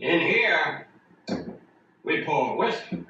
In here, we pour whiskey.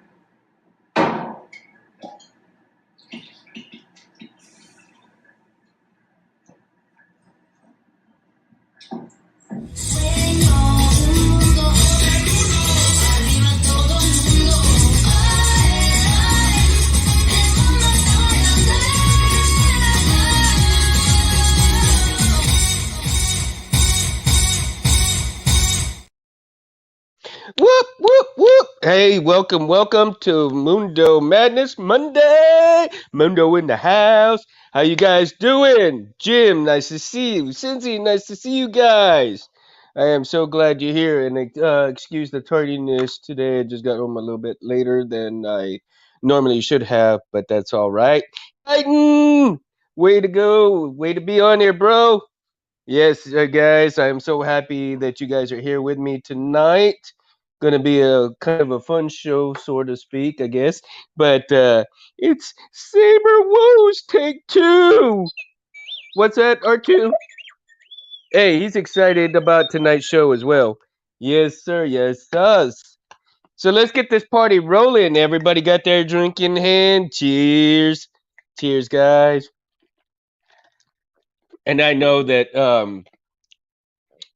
Whoop, whoop, whoop. Hey, welcome to Mundo Madness Monday. Mundo in the house. How you guys doing? Jim, nice to see you. Cincy, nice to see you guys. I am so glad you're here. And excuse the tardiness today. I just got home a little bit later than I normally should have, but that's all right. Titan, way to go. Way to be on here, bro. Yes, guys, I'm so happy that you guys are here with me tonight. Going to be a kind of a fun show, so to speak, I guess. But it's Saber Woes Take Two. What's that, R2? Hey, he's excited about tonight's show as well. Yes, sir. Yes, us. So let's get this party rolling. Everybody got their drink in hand. Cheers. Cheers, guys. And I know that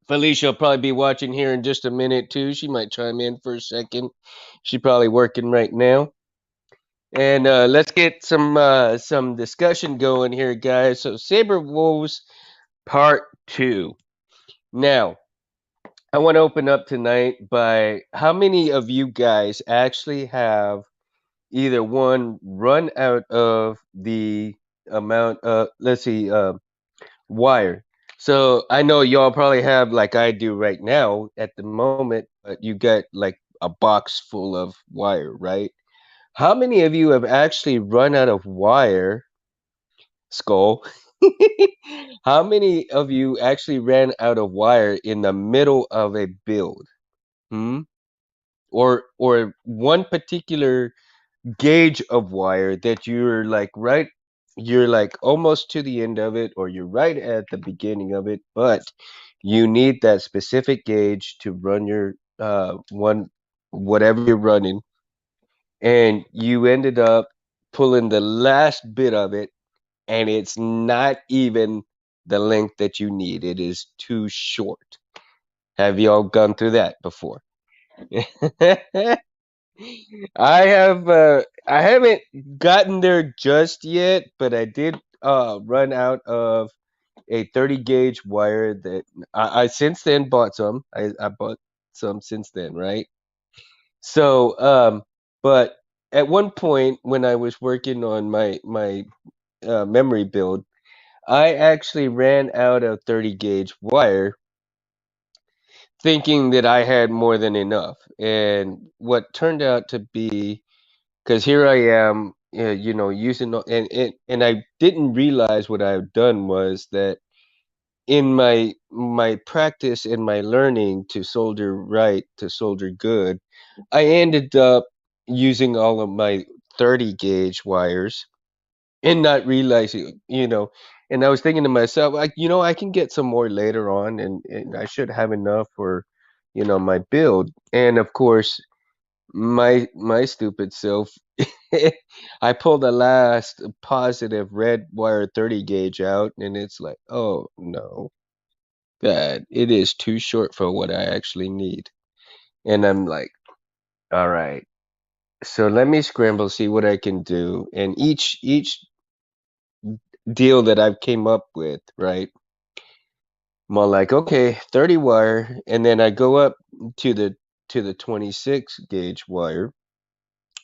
Felicia will probably be watching here in just a minute too. She might chime in for a second. She's probably working right now. And let's get some discussion going here, guys. So Saber Wolves Part 2. Now, I want to open up tonight by how many of you guys actually have either one run out of the amount let's see wire. So I know y'all probably have like I do right now at the moment, but you got like a box full of wire, right? How many of you have actually run out of wire, Skull? How many of you actually ran out of wire in the middle of a build? Hmm? Or one particular gauge of wire that you're like almost to the end of it or you're right at the beginning of it, but you need that specific gauge to run your one whatever you're running, and you ended up pulling the last bit of it, and it's not even the length that you need. It is too short. Have y'all gone through that before? I haven't gotten there just yet, but I did run out of a 30 gauge wire that I since then bought some. I bought some since then, right? So but at one point when I was working on my memory build, I actually ran out of 30 gauge wire thinking that I had more than enough. And what turned out to be, because here I am, using and I didn't realize what I've done was that in my practice and my learning to solder right to solder good, I ended up using all of my 30 gauge wires and not realizing, and I was thinking to myself, like, I can get some more later on, and I should have enough for, my build. And of course, my stupid self, I pulled the last positive red wire 30 gauge out, and it's like, oh no, God, it is too short for what I actually need. And I'm like, all right, so let me scramble, see what I can do. And each deal that I've came up with, right? I'm all like, okay, 30 wire, and then I go up to the 26 gauge wire.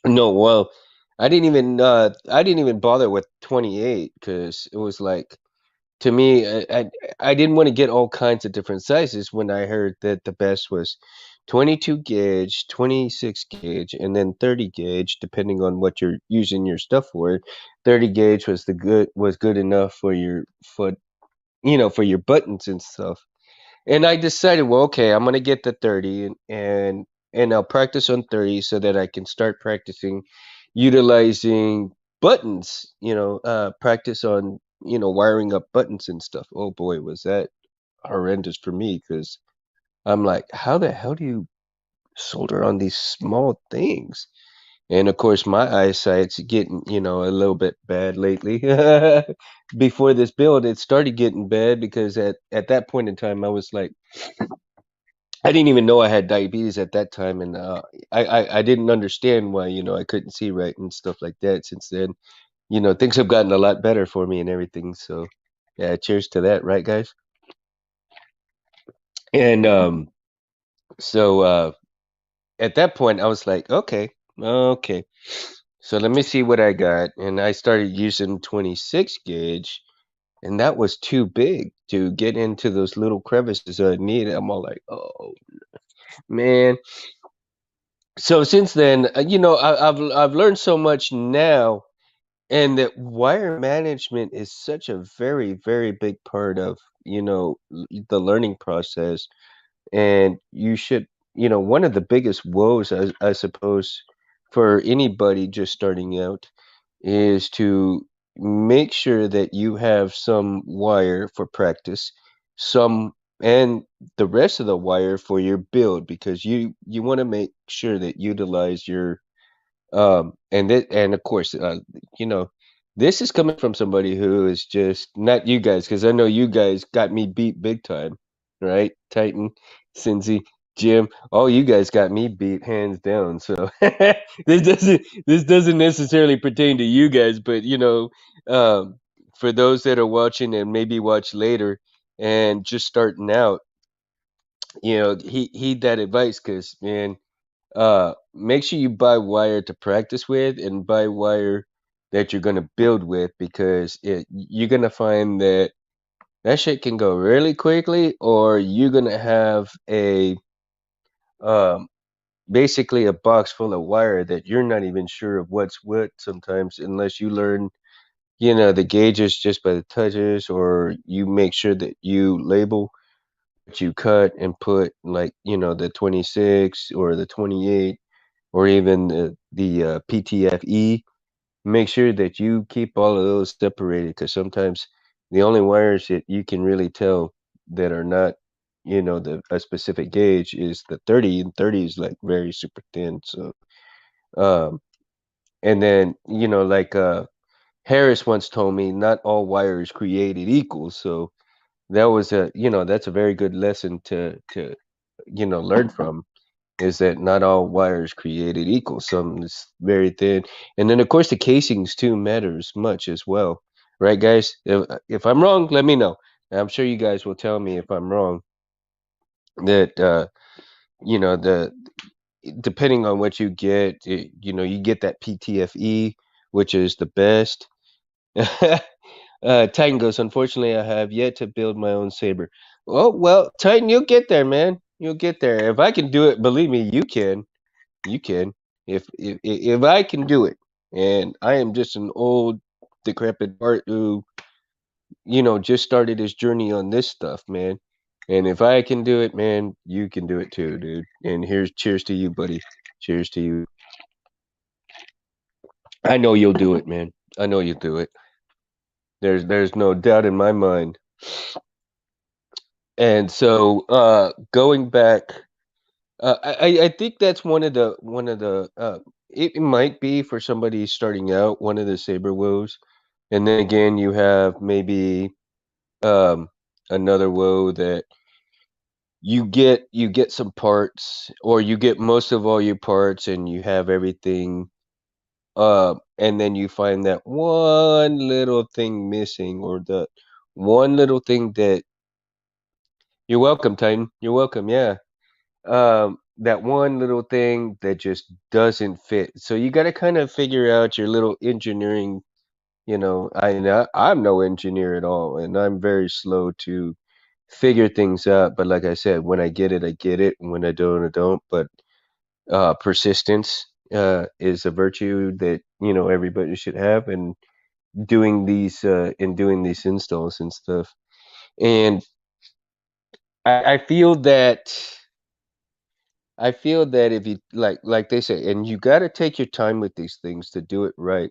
No, well, I didn't even bother with 28 because it was like, to me, I didn't want to get all kinds of different sizes when I heard that the best was 22 gauge, 26 gauge, and then 30 gauge, depending on what you're using your stuff for. 30 gauge was good enough for your foot, for your buttons and stuff. And I decided, well, okay, I'm gonna get the 30, and I'll practice on 30 so that I can start practicing utilizing buttons, practice on, wiring up buttons and stuff. Oh boy, was that horrendous for me because I'm like, how the hell do you? solder on these small things. And of course, my eyesight's getting, a little bit bad lately. Before this build, it started getting bad because at that point in time, I was like, I didn't even know I had diabetes at that time, and I didn't understand why, I couldn't see right and stuff like that. Since then, things have gotten a lot better for me and everything. So, yeah, cheers to that, right, guys? And so at that point, I was like, okay. So let me see what I got, and I started using 26 gauge, and that was too big to get into those little crevices I needed. I'm all like, oh man. So since then, I've learned so much now, and that wire management is such a very, very big part of, the learning process. And you should, one of the biggest woes, I suppose, for anybody just starting out is to make sure that you have some wire for practice, some and the rest of the wire for your build, because you want to make sure that utilize your and of course, you know, this is coming from somebody who is just not you guys, because I know you guys got me beat big time, right? Titan, Cincy, Jim, all you guys got me beat hands down. So this doesn't necessarily pertain to you guys, but for those that are watching and maybe watch later and just starting out, heed that advice, because man, make sure you buy wire to practice with and buy wire that you're gonna build with, because you're gonna find that that shit can go really quickly, or you're gonna have a um basically a box full of wire that you're not even sure of what's what sometimes, unless you learn the gauges just by the touches, or you make sure that you label what you cut and put, like the 26 or the 28 or even the PTFE. Make sure that you keep all of those separated, because sometimes the only wires that you can really tell that are not, the a specific gauge is the 30, and 30 is like very super thin. So, um, and then like Harris once told me, not all wires created equal. So that was that's a very good lesson to learn from, is that not all wires created equal. Some is very thin, and then of course the casings too matters much as well, right, guys? If I'm wrong, let me know. I'm sure you guys will tell me if I'm wrong. That the depending on what you get, you get that PTFE, which is the best. Titan goes, unfortunately, I have yet to build my own saber. Oh well, Titan, you'll get there, man. You'll get there. If I can do it, believe me, you can. You can. If I can do it, and I am just an old decrepit Bart who, just started his journey on this stuff, man. And if I can do it, man, you can do it too, dude. And here's cheers to you, buddy. Cheers to you. I know you'll do it, man. I know you'll do it. There's no doubt in my mind. And so going back, I think that's one of the it might be for somebody starting out one of the saber woes. And then again, you have maybe um, another woe that you get some parts, or you get most of all your parts, and you have everything. And then you find that one little thing missing, or the one little thing that you're welcome, Titan. You're welcome. Yeah. That one little thing that just doesn't fit. So you got to kind of figure out your little engineering. I'm no engineer at all, and I'm very slow to figure things out. But like I said, when I get it, I get it, and when I don't, I don't. But persistence is a virtue that everybody should have, and doing these installs and stuff. And I feel that if you like they say, and you got to take your time with these things to do it right.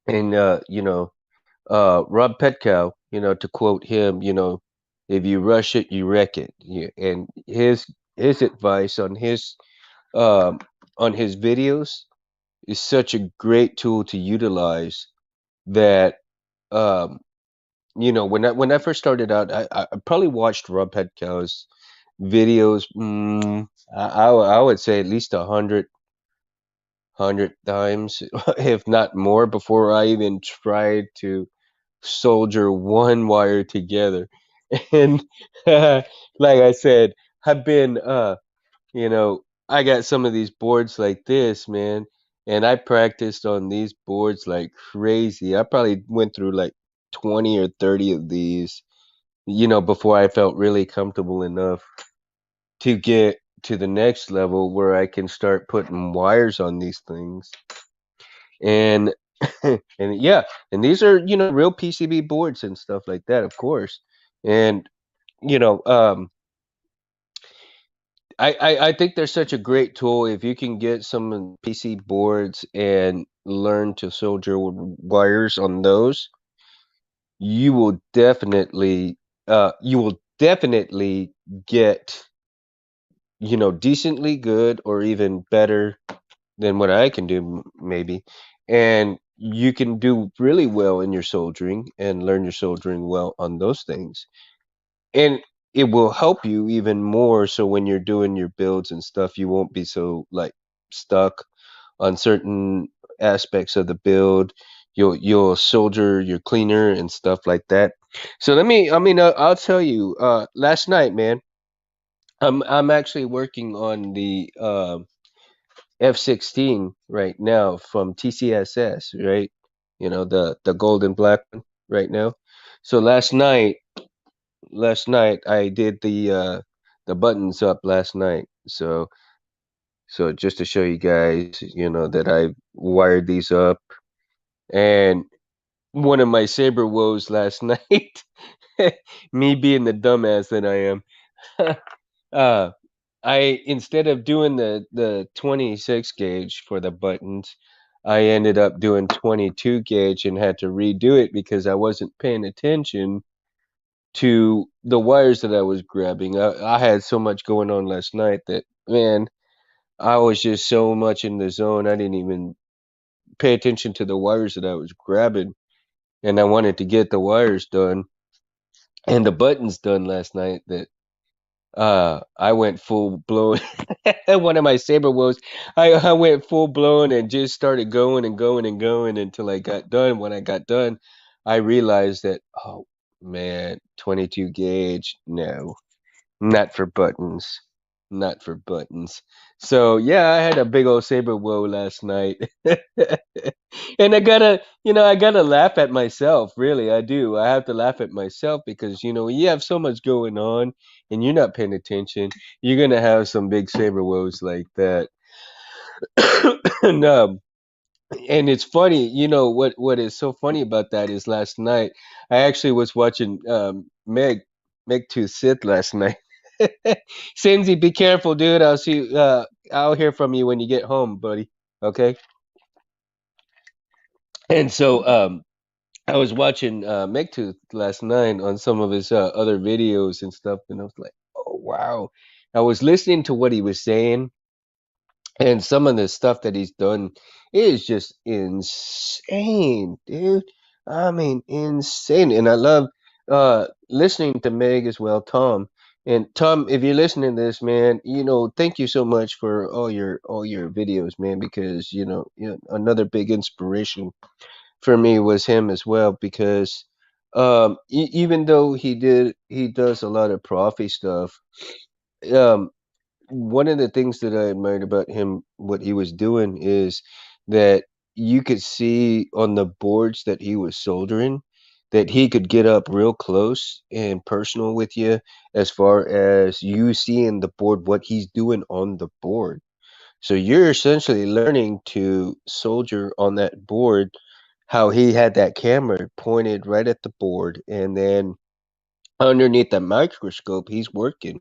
And Rob Petkow, to quote him, if you rush it, you wreck it. And his advice on his um, on his videos is such a great tool to utilize that um, when I first started out, I probably watched Rob Hetkow's videos. I would say at least 100 times, if not more, before I even tried to solder one wire together. And like I said, I've been you know, I got some of these boards like this, man, and I practiced on these boards like crazy. I probably went through like 20 or 30 of these, before I felt really comfortable enough to get to the next level where I can start putting wires on these things. And and yeah, and these are, real PCB boards and stuff like that, of course. And you know, I think they're such a great tool if you can get some PC boards and learn to solder wires on those. You will definitely get, decently good or even better than what I can do, maybe. And you can do really well in your soldering and learn your soldering well on those things. And it will help you even more so when you're doing your builds and stuff, you won't be so like stuck on certain aspects of the build. You'll solder your cleaner and stuff like that. So I'll tell you, last night, man, I'm actually working on the F-16 right now from TCSS, right? The gold and black one right now. So last night I did the buttons up last night. So just to show you guys, that I wired these up. And one of my Saber woes last night, me being the dumbass that I am, uh, I instead of doing the 26 gauge for the buttons, I ended up doing 22 gauge and had to redo it because I wasn't paying attention to the wires that I was grabbing. I had so much going on last night that, man, I was just so much in the zone. I didn't even pay attention to the wires that I was grabbing, and I wanted to get the wires done and the buttons done last night that I went full blown. One of my Saber woes, I went full blown and just started going and going and going until I got done. When I got done, I realized that, oh man, 22 gauge, no. Not for buttons. Not for buttons. So yeah, I had a big old Saber woe last night. And I gotta laugh at myself, really. I do. I have to laugh at myself because, when you have so much going on and you're not paying attention, you're gonna have some big Saber woes like that. And and it's funny, what is so funny about that is last night I actually was watching Meg to Sith last night. Sinzy, be careful, dude. I'll hear from you when you get home, buddy. Okay? And so I was watching Megtooth last night on some of his other videos and stuff, and I was like, oh wow. I was listening to what he was saying, and some of the stuff that he's done is just insane, dude. I mean, insane. And I love listening to Meg as well, Tom. And Tom, if you're listening to this, man, thank you so much for all your videos, man, because another big inspiration for me was him as well, because even though he does a lot of profi stuff, um one of the things that I admired about him, what he was doing, is that you could see on the boards that he was soldering that he could get up real close and personal with you as far as you seeing the board, what he's doing on the board. So you're essentially learning to soldier on that board, how he had that camera pointed right at the board, and then underneath the microscope, he's working.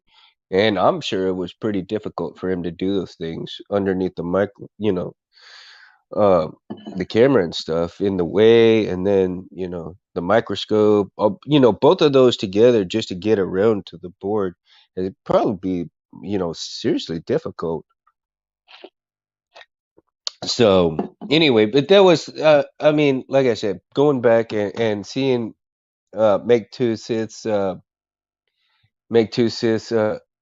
And I'm sure it was pretty difficult for him to do those things underneath the uh, the camera and stuff in the way, and then, the microscope, both of those together just to get around to the board. It'd probably be, seriously difficult. So anyway, but that was I mean, like I said, going back and seeing make two sits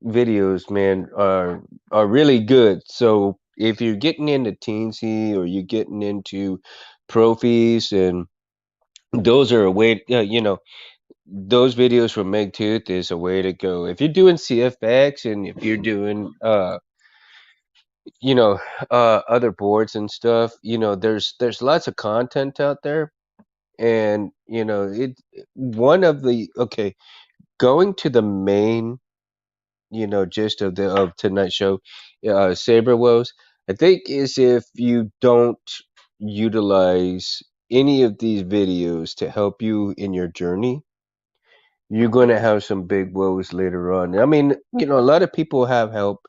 videos, man, are really good. So if you're getting into teensy or you're getting into profis, and those are a way, those videos from Meg Tooth is a way to go. If you're doing CFX and if you're doing you know other boards and stuff, there's lots of content out there. And it one of the okay, going to the main gist of tonight's show, Saber woes, I think, is if you don't utilize any of these videos to help you in your journey, you're going to have some big woes later on. I mean, a lot of people have help,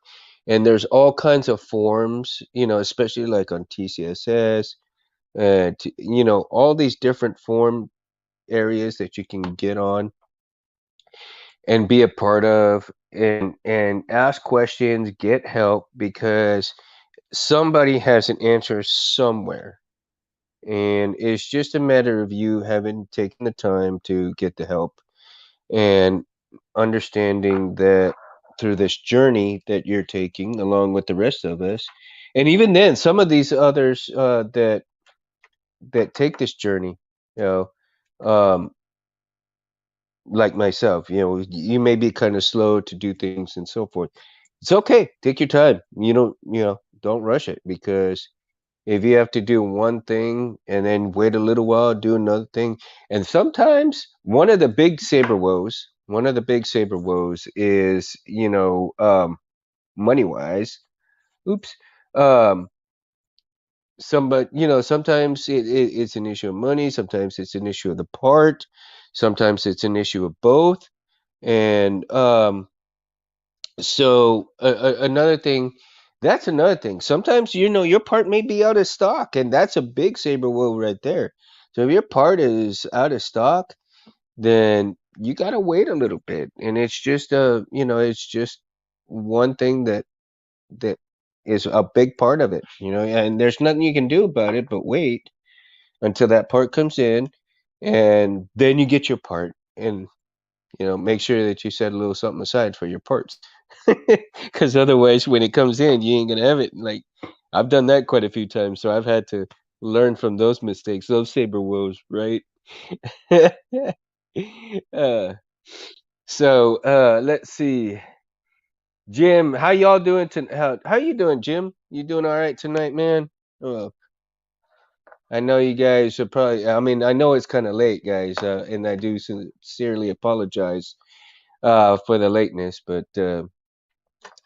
and there's all kinds of forums, especially like on TCSS, all these different forum areas that you can get on and be a part of, and ask questions, get help, because somebody has an answer somewhere. And it's just a matter of you having taken the time to get the help and understanding that through this journey that you're taking along with the rest of us. And even then, some of these others that take this journey, you know um, like myself, you may be kind of slow to do things and so forth. It's okay. Take your time. Don't rush it, because if you have to do one thing and then wait a little while, do another thing. And sometimes one of the big saber woes is, money wise. Oops. Um, sometimes it's an issue of money, sometimes it's an issue of the part, sometimes it's an issue of both. And so another thing, that's another thing. Sometimes your part may be out of stock, and that's a big saber wheel right there. So if your part is out of stock, then you gotta wait a little bit, and it's just one thing that is a big part of it. And there's nothing you can do about it but wait until that part comes in, and then you get your part. And make sure that you set a little something aside for your parts. Because otherwise, when it comes in, you ain't gonna have it. Like, I've done that quite a few times, so I've had to learn from those mistakes, those saber woes, right? uh, let's see, Jim. How y'all doing? How you doing, Jim? You doing all right tonight, man? Uh, I know you guys are probably. I mean, I know it's kind of late, guys, and I do sincerely apologize for the lateness, but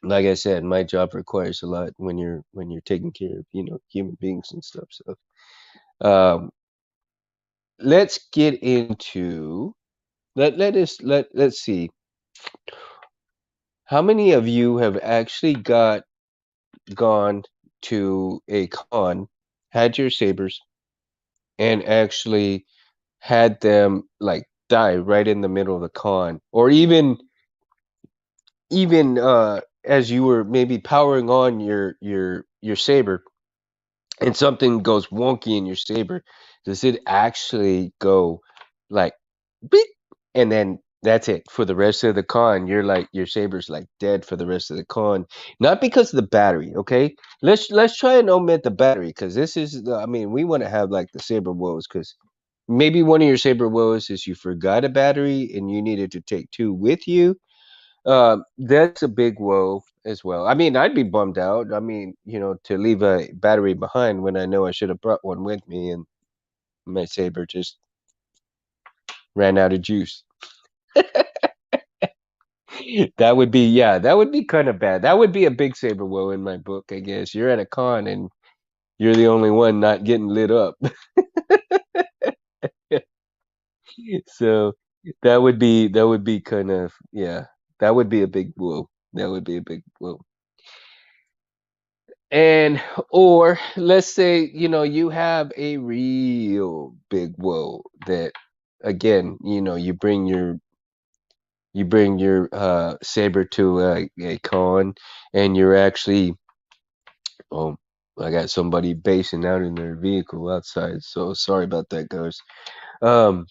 like I said, my job requires a lot when you're taking care of human beings and stuff. So um, let's get into let's see, how many of you have actually gone to a con, had your sabers, and actually had them like die right in the middle of the con, or even as you were maybe powering on your saber, and something goes wonky in your saber. Does it actually go like beep, and then that's it for the rest of the con? You're like, your saber's like dead for the rest of the con, not because of the battery. Okay, let's try and omit the battery, because this is I mean, we want to have like the saber woes, because maybe one of your saber woes is you forgot a battery and you needed to take two with you. That's a big woe as well. I mean, I'd be bummed out. I mean, to leave a battery behind when I know I should have brought one with me, and my saber just ran out of juice. That would be kind of bad. That would be a big saber woe in my book, I guess. You're at a con and you're the only one not getting lit up. So that would be kind of, yeah, that would be a big woe. That would be a big woe. And or let's say, you have a real big woe that, again, you bring your saber to a con, and you're actually, oh, I got somebody basing out in their vehicle outside, so sorry about that, guys. Um,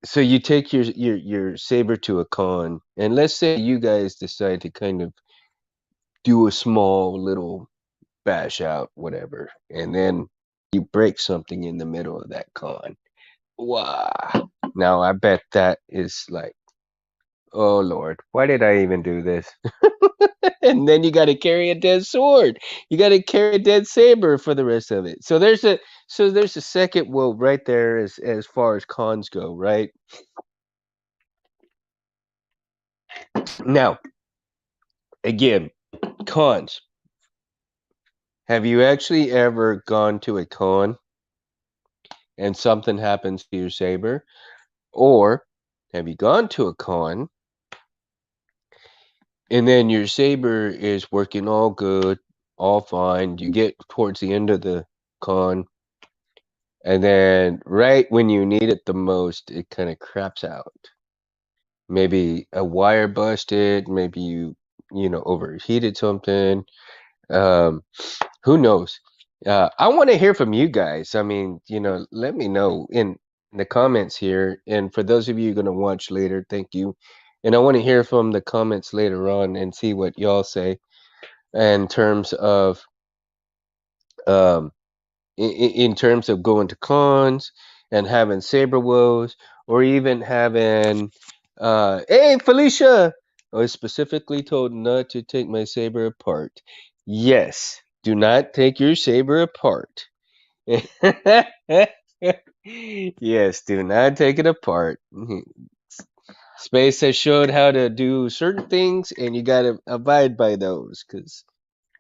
so you take your saber to a con, and let's say you guys decide to kind of do a small little bash out, whatever, and then you break something in the middle of that con. Wow. Now I bet that is like, oh Lord, why did I even do this? And then you got to carry a dead sword. You got to carry a dead saber for the rest of it. So there's a second woe right there as far as cons go, right? Now, again, cons. Have you actually ever gone to a con and something happens to your saber? Or have you gone to a con and then your saber is working all good, all fine? You get towards the end of the con, and then right when you need it the most, it kind of craps out. Maybe a wire busted, maybe you overheated something. Um, who knows? I want to hear from you guys. I mean, let me know in the comments here. And for those of you going to watch later, thank you. And I want to hear from the comments later on and see what y'all say in terms of um, in terms of going to cons and having saber woes, or even having hey Felicia, I was specifically told not to take my saber apart. Yes, do not take your saber apart. Yes, do not take it apart. Space has showed how to do certain things, and you got to abide by those, because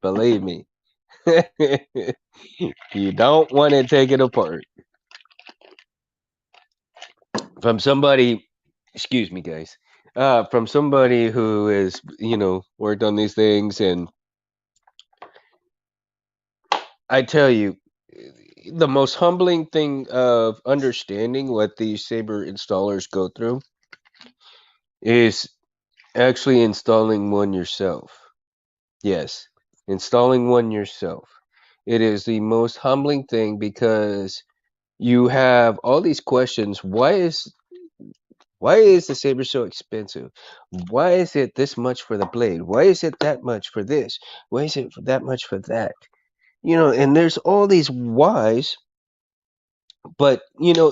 believe me, you don't want to take it apart. From somebody, excuse me, guys, from somebody who has, worked on these things, and I tell you, the most humbling thing of understanding what these Saber installers go through is actually installing one yourself. Yes, installing one yourself. It is the most humbling thing because you have all these questions. Why is the saber so expensive? Why is it this much for the blade? Why is it that much for this? Why is it that much for that? And there's all these whys, but a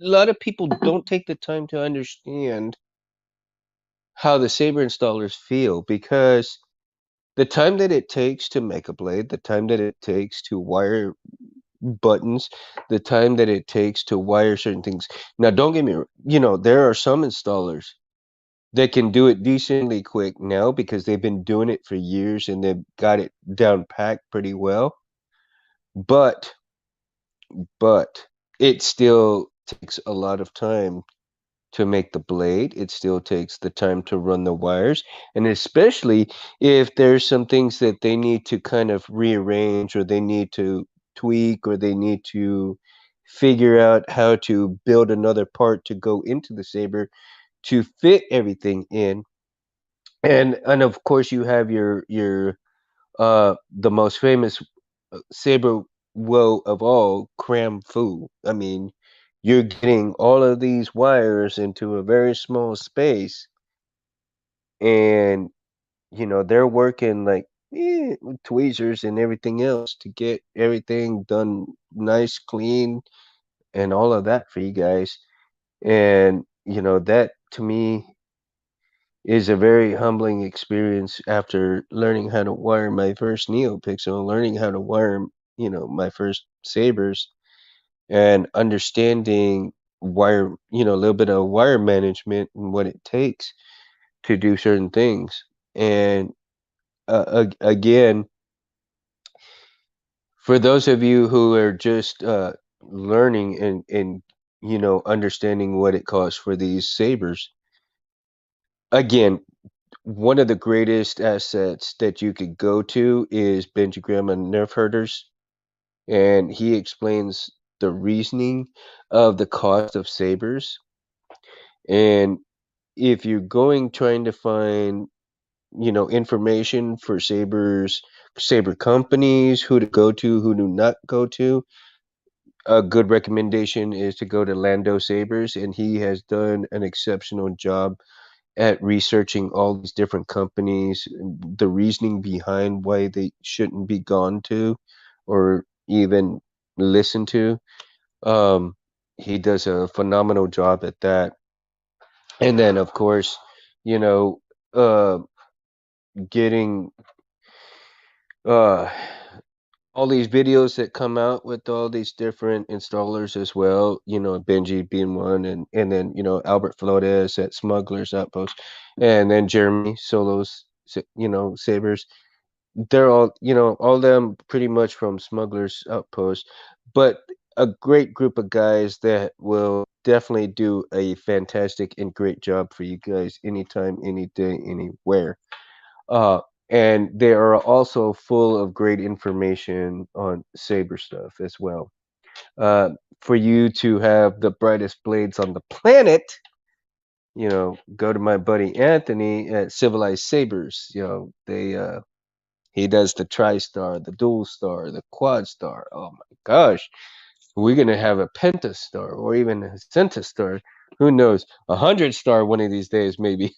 lot of people don't take the time to understand how the saber installers feel, because the time that it takes to make a blade, the time that it takes to wire buttons, the time that it takes to wire certain things. Now, don't get me, there are some installers that can do it decently quick now because they've been doing it for years and they've got it down packed pretty well. But but it still takes a lot of time to make the blade. It still takes the time to run the wires, and especially if there's some things that they need to kind of rearrange, or they need to tweak, or they need to figure out how to build another part to go into the saber to fit everything in. And of course you have your the most famous saber woe of all, cram foo. I mean, you're getting all of these wires into a very small space, and they're working like with tweezers and everything else to get everything done nice, clean, and all of that for you guys. And that to me is a very humbling experience after learning how to wire my first NeoPixel, learning how to wire, my first sabers, and understanding wire, a little bit of wire management and what it takes to do certain things. And again, for those of you who are just learning and understanding what it costs for these sabers, again, one of the greatest assets that you could go to is Benjamin Nerf Herders, and he explains the reasoning of the cost of sabers. And if you're going trying to find, information for sabers saber companies, who to go to, who to not go to. A good recommendation is to go to Lando Sabers, and he has done an exceptional job at researching all these different companies, the reasoning behind why they shouldn't be gone to or even listened to. Um, he does a phenomenal job at that. And then, of course, you know, uh, getting uh, all these videos that come out with all these different installers as well, Benji being one, and then, Albert Flores at Smugglers Outpost, and then Jeremy Solos, Sabers. They're all, all them pretty much from Smugglers Outpost, but a great group of guys that will definitely do a fantastic and great job for you guys anytime, any day, anywhere. Uh, and they are also full of great information on Saber stuff as well. Uh, for you to have the brightest blades on the planet, go to my buddy Anthony at Civilized Sabers. He does the tri-star, the dual star, the quad star. Oh my gosh, we're gonna have a pentastar or even a centastar. Who knows? 100 star one of these days, maybe.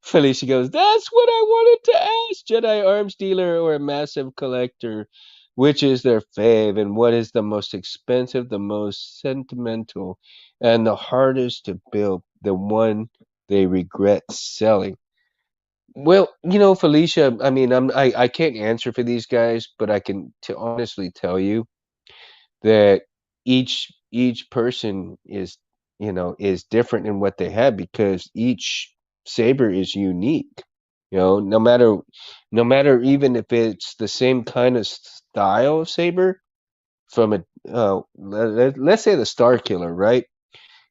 Felicia goes, "That's what I wanted to ask. Jedi arms dealer or a massive collector? Which is their fave, and what is the most expensive, the most sentimental, and the hardest to build, the one they regret selling?" Well, Felicia, I mean, I can't answer for these guys, but I can to honestly tell you that each person is different in what they have because each saber is unique. No matter even if it's the same kind of style of saber from let's say the Star Killer, right?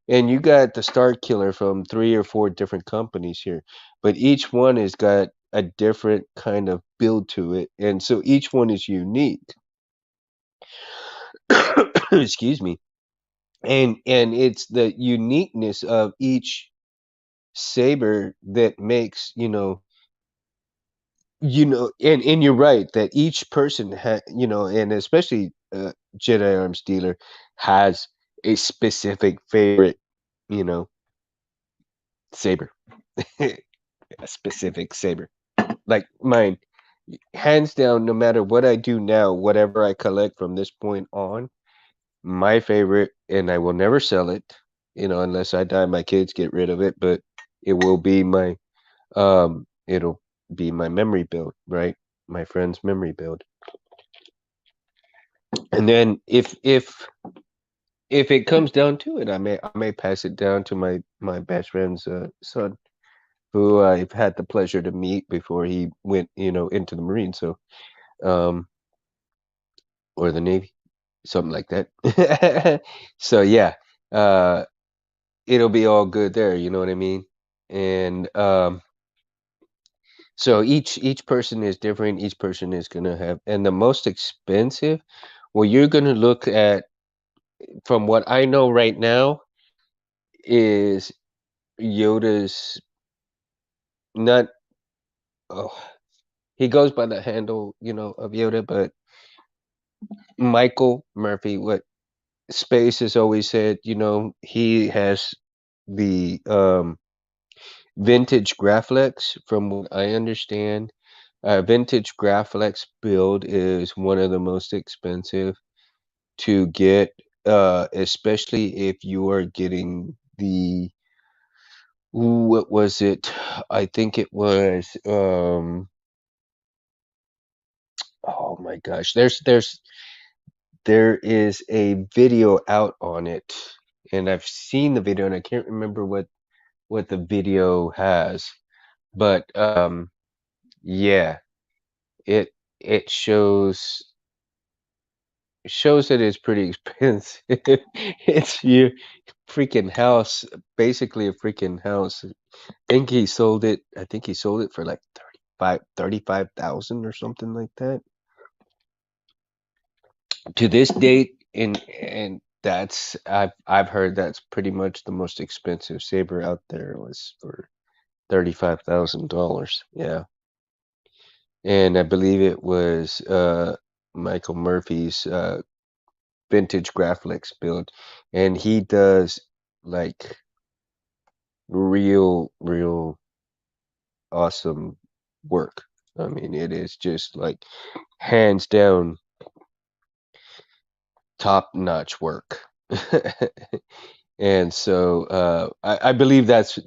And you got the Star Killer from 3 or 4 different companies here, but each one has got a different kind of build to it, and so each one is unique. Excuse me. And it's the uniqueness of each saber that makes and you're right that each person and especially Jedi arms dealer has a specific favorite you know saber. A specific saber like mine, hands down. No matter what I do now, whatever I collect from this point on, my favorite, and I will never sell it, unless I die, my kids get rid of it, but it will be it'll be my memory build, right? My friend's memory build. And then if it comes down to it, I may pass it down to my best friend's son, who I've had the pleasure to meet before he went, into the Marines, so um or the Navy, something like that. So yeah, uh it'll be all good there, you know what I mean? And so each person is different, each person is gonna have, and the most expensive, well, you're gonna look at, from what I know right now, is Yoda's, not, oh, he goes by the handle, of Yoda, but Michael Murphy, what Space has always said, he has the vintage Graflex, from what I understand. Vintage Graflex build is one of the most expensive to get, especially if you are getting the, what was it? I think it was, oh my gosh, there is a video out on it, and I've seen the video, and I can't remember what the video has, but yeah, it it shows that it's pretty expensive. It's your freaking house, basically a freaking house. I think he sold it for like 35,000 or something like that. To this date, and I've heard that's pretty much the most expensive saber out there was for $35,000. Yeah. And I believe it was Michael Murphy's vintage Graphics build, and he does like real awesome work. I mean, it is just like hands down top-notch work. And so I believe that's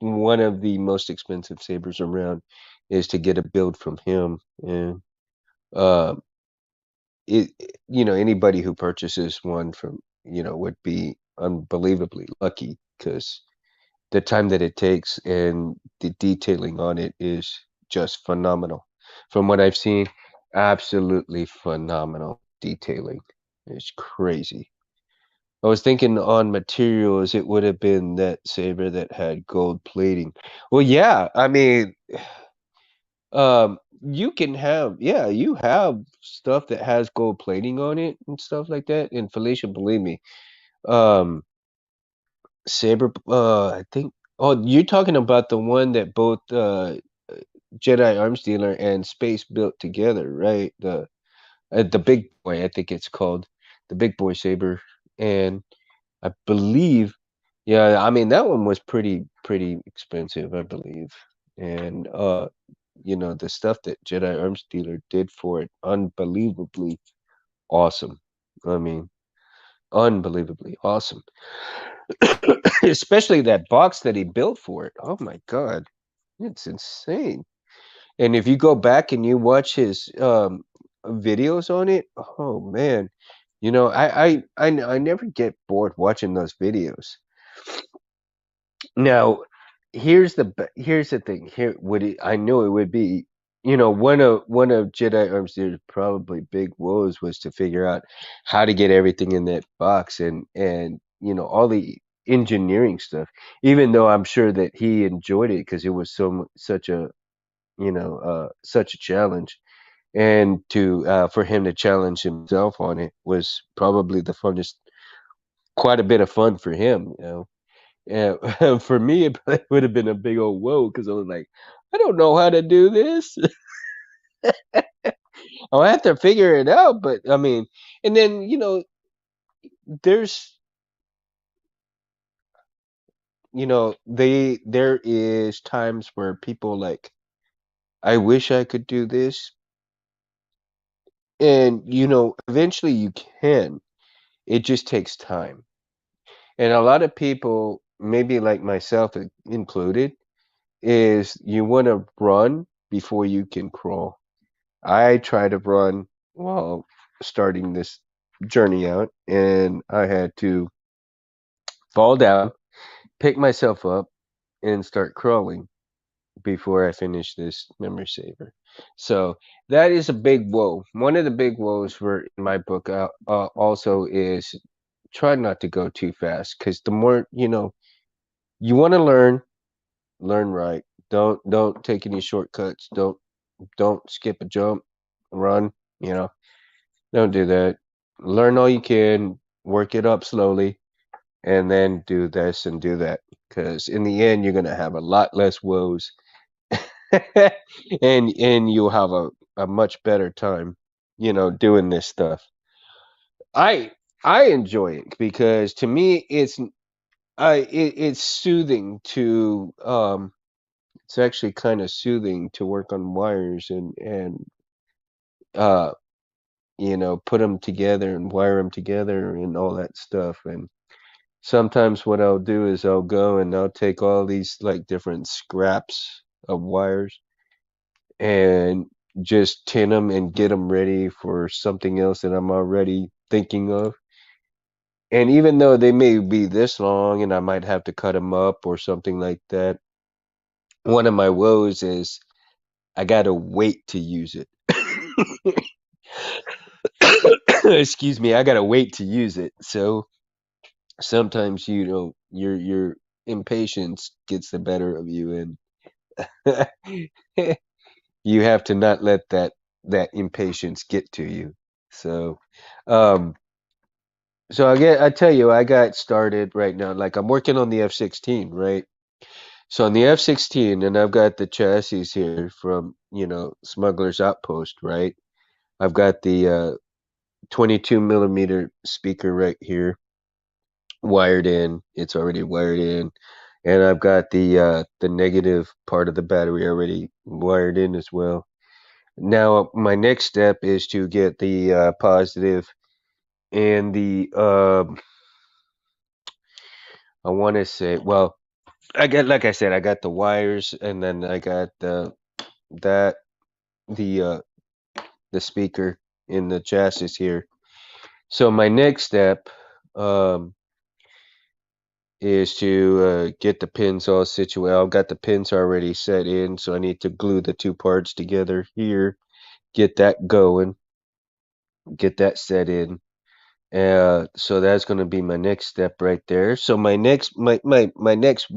one of the most expensive sabers around is to get a build from him. And uh, it anybody who purchases one from would be unbelievably lucky because the time that it takes and the detailing on it is just phenomenal. From what I've seen, absolutely phenomenal detailing. It's crazy. I was thinking on materials, it would have been that saber that had gold plating. Well, yeah, I mean, you can have, yeah, you have stuff that has gold plating on it and stuff like that. And Felicia, believe me, um, Saber, I think, oh, you're talking about the one that both Jedi Arms Dealer and Space built together, right? The big boy, I think it's called the big boy saber, and I believe, yeah, I mean that one was pretty expensive, I believe, and the stuff that Jedi Arms Dealer did for it, unbelievably awesome. I mean, unbelievably awesome. Especially that box that he built for it. Oh my God, it's insane. And if you go back and you watch his videos on it, oh man, I never get bored watching those videos. Now, here's the thing. Here, I know it would be, one of Jedi Arms There's probably big woes was to figure out how to get everything in that box and all the engineering stuff. Even though I'm sure that he enjoyed it because it was such a challenge, and to for him to challenge himself on it was probably the funnest, quite a bit of fun for him. And for me, it would have been a big old whoa because I was like, I don't know how to do this. I'll have to figure it out. But I mean, and then there's there is times where people like, I wish I could do this, and eventually you can. It just takes time, and a lot of people, maybe like myself included, is you want to run before you can crawl. I tried to run while starting this journey out, and I had to fall down, pick myself up, and start crawling before I finish this memory saver. So that is a big woe. One of the big woes for in my book also is try not to go too fast because the more you want to learn right. Don't take any shortcuts. Don't skip a jump, run. You know, don't do that. Learn all you can, work it up slowly, and then do this and do that. Because in the end, you're gonna have a lot less woes, and you'll have a much better time, doing this stuff. I I enjoy it because to me, it's soothing to it's actually kind of soothing to work on wires and uh put them together and wire them together and all that stuff. And sometimes what I'll do is I'll go and I'll take all these like different scraps of wires and just tin them and get them ready for something else that I'm already thinking of. And even though they may be this long and I might have to cut them up or something like that, one of my woes is I gotta wait to use it. Excuse me, I gotta wait to use it. So sometimes your impatience gets the better of you, and you have to not let that impatience get to you. So um I tell you, I got started right now, like I'm working on the F-16, right? So on the F-16, and I've got the chassis here from, Smuggler's Outpost, right? I've got the 22 millimeter speaker right here wired in. It's already wired in. And I've got the negative part of the battery already wired in as well. Now my next step is to get the positive and the I want to say, well, I got, like I said, I got the wires, and then I got that the uh the speaker in the chassis here. So my next step um is to get the pins all situated. I've got the pins already set in, so I need to glue the two parts together here, get that going, get that set in. So that's going to be my next step right there. So my next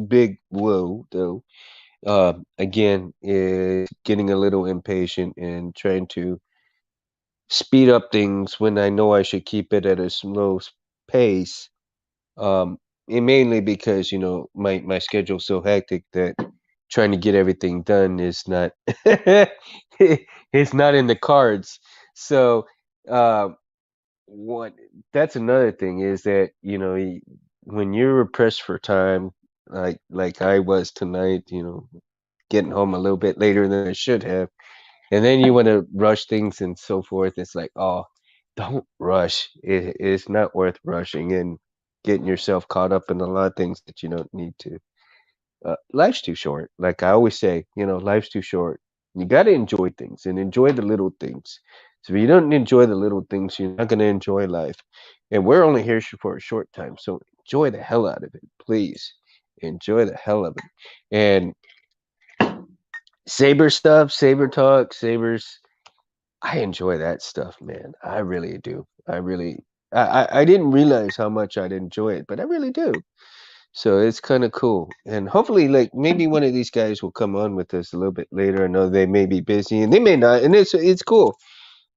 big whoa though, again, is getting a little impatient and trying to speed up things when I know I should keep it at a slow pace. Um, and mainly because, my schedule's so hectic that trying to get everything done is not it's not in the cards. So, uh, what that's another thing is that, when you're pressed for time, like I was tonight, getting home a little bit later than I should have, and then you want to rush things and so forth. It's like, oh, don't rush. It's not worth rushing and getting yourself caught up in a lot of things that you don't need to. Life's too short. Like I always say, life's too short. You got to enjoy things and enjoy the little things. So if you don't enjoy the little things, you're not going to enjoy life. And we're only here for a short time. So enjoy the hell out of it, please. Enjoy the hell of it. And Saber stuff, Saber talk, Sabers. I enjoy that stuff, man. I really do. I didn't realize how much I'd enjoy it, but I really do. So it's kind of cool. And hopefully, like, maybe one of these guys will come on with us a little bit later. I know they may be busy and they may not, and it's cool.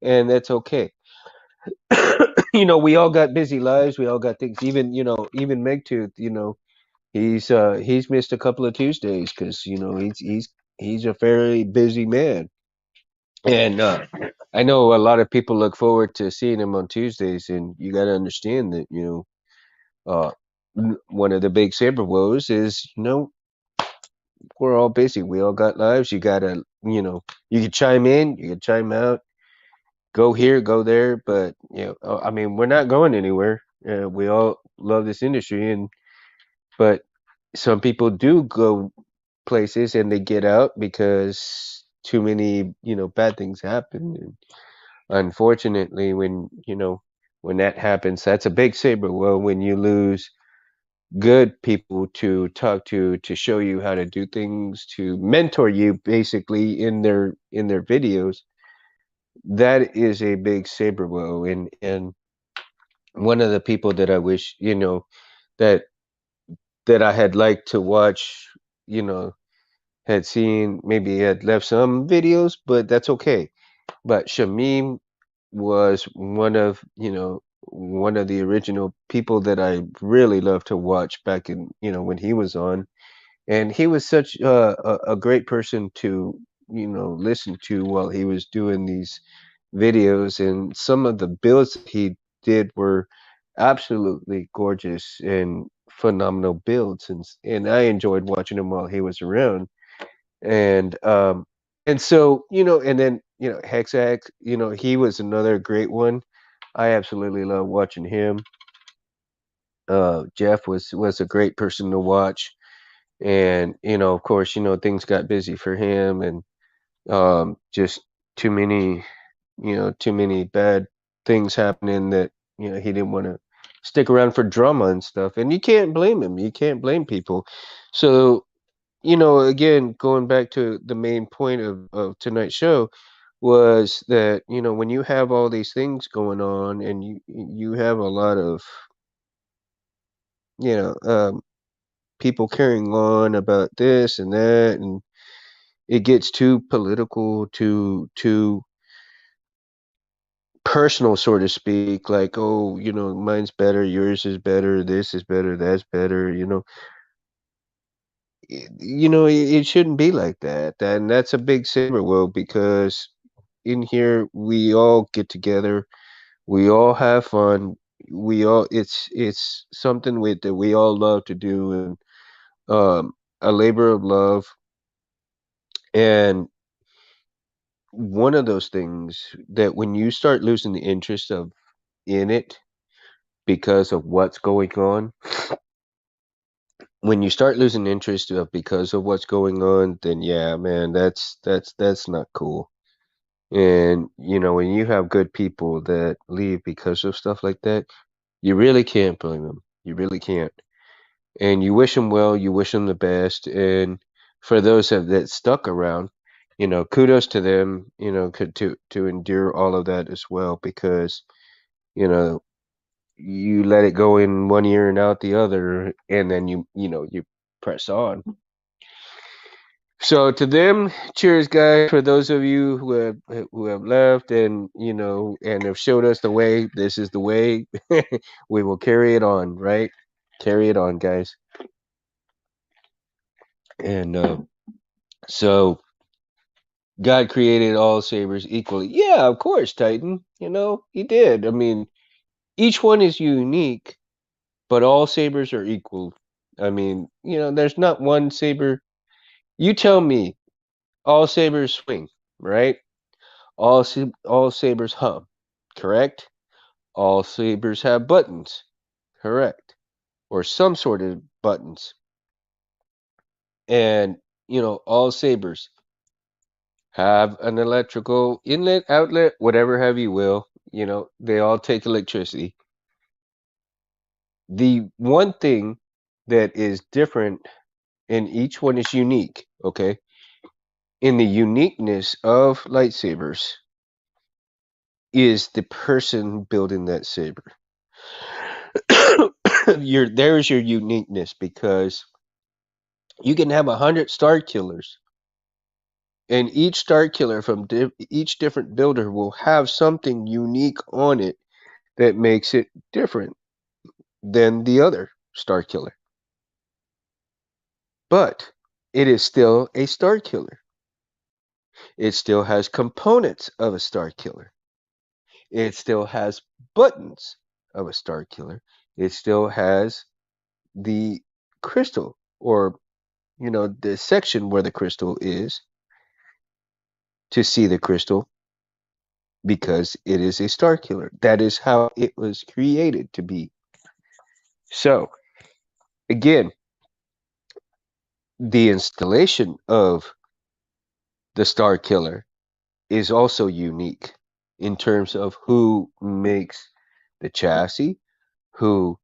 And that's okay. We all got busy lives. We all got things. Even Megtooth, he's missed a couple of Tuesdays because, he's a very busy man. And I know a lot of people look forward to seeing him on Tuesdays, and you got to understand that, one of the big Saber woes is, we're all busy. We all got lives. You got to, you can chime in, you can chime out, go here, go there, but, I mean, we're not going anywhere. We all love this industry, but some people do go places and they get out because too many, bad things happen. Unfortunately, when that happens, that's a big saber. Well, when you lose good people to talk to show you how to do things, to mentor you basically in their videos, that is a big saber blow. And one of the people that I wish, that that I had liked to watch, you know, had seen, maybe had left some videos, but that's okay. But Shamim was one of the original people that I really loved to watch back in, when he was on. And he was such a great person to, listen to while he was doing these videos. And some of the builds that he did were absolutely gorgeous and phenomenal builds. And I enjoyed watching him while he was around. And so, and then, Hexac, he was another great one. I absolutely love watching him. Jeff was a great person to watch. And, of course, things got busy for him, and just too many, too many bad things happening that, he didn't want to stick around for drama and stuff. And you can't blame him. You can't blame people. So, again, going back to the main point of tonight's show was that, when you have all these things going on and you have a lot of, you know, um, people carrying on about this and that, and it gets too political, too personal, so to speak, like, oh, mine's better, yours is better, this is better, that's better, it shouldn't be like that. And that's a big saber will because in here we all get together, we all have fun, we all it's something with that we all love to do and a labor of love and one of those things that when you start losing the interest of in it because of what's going on, when you start losing interest of because of what's going on, then yeah, man, that's not cool. And when you have good people that leave because of stuff like that, you really can't blame them. You really can't. And you wish them well, you wish them the best. And for those that stuck around, kudos to them, to endure all of that as well, because you know you let it go in one ear and out the other, and then you press on. So to them, cheers, guys. For those of you who have left and and have showed us the way, this is the way. We will carry it on, right? Carry it on, guys. And so God created all sabers equally. Yeah, of course, Titan. He did. I mean, each one is unique, but all sabers are equal. I mean, there's not one saber. You tell me, all sabers swing, right? All sabers hum, correct? All sabers have buttons, correct? Or some sort of buttons. And, all sabers have an electrical inlet, outlet, whatever have you will. They all take electricity. The one thing that is different and each one is unique, okay? In the uniqueness of lightsabers is the person building that saber. There's your uniqueness because you can have 100 star killers, and each star killer from each different builder will have something unique on it that makes it different than the other star killer. But it is still a star killer. It still has components of a star killer. It still has buttons of a star killer. It still has the crystal or the section where the crystal is to see the crystal because it is a star killer. That is how it was created to be. So, again, the installation of the star killer is also unique in terms of who makes the chassis, who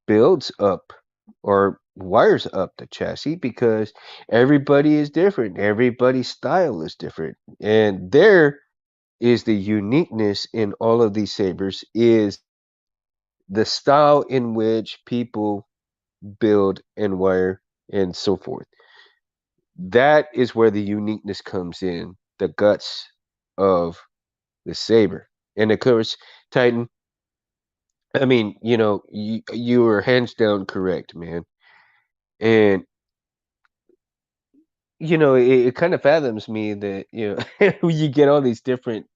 builds up or wires up the chassis because everybody is different. Everybody's style is different. And there is the uniqueness in all of these sabers is the style in which people build and wire and so forth. That is where the uniqueness comes in, the guts of the saber. And of course, Titan, I mean, you were hands down correct, man. And it kind of fathoms me that you get all these different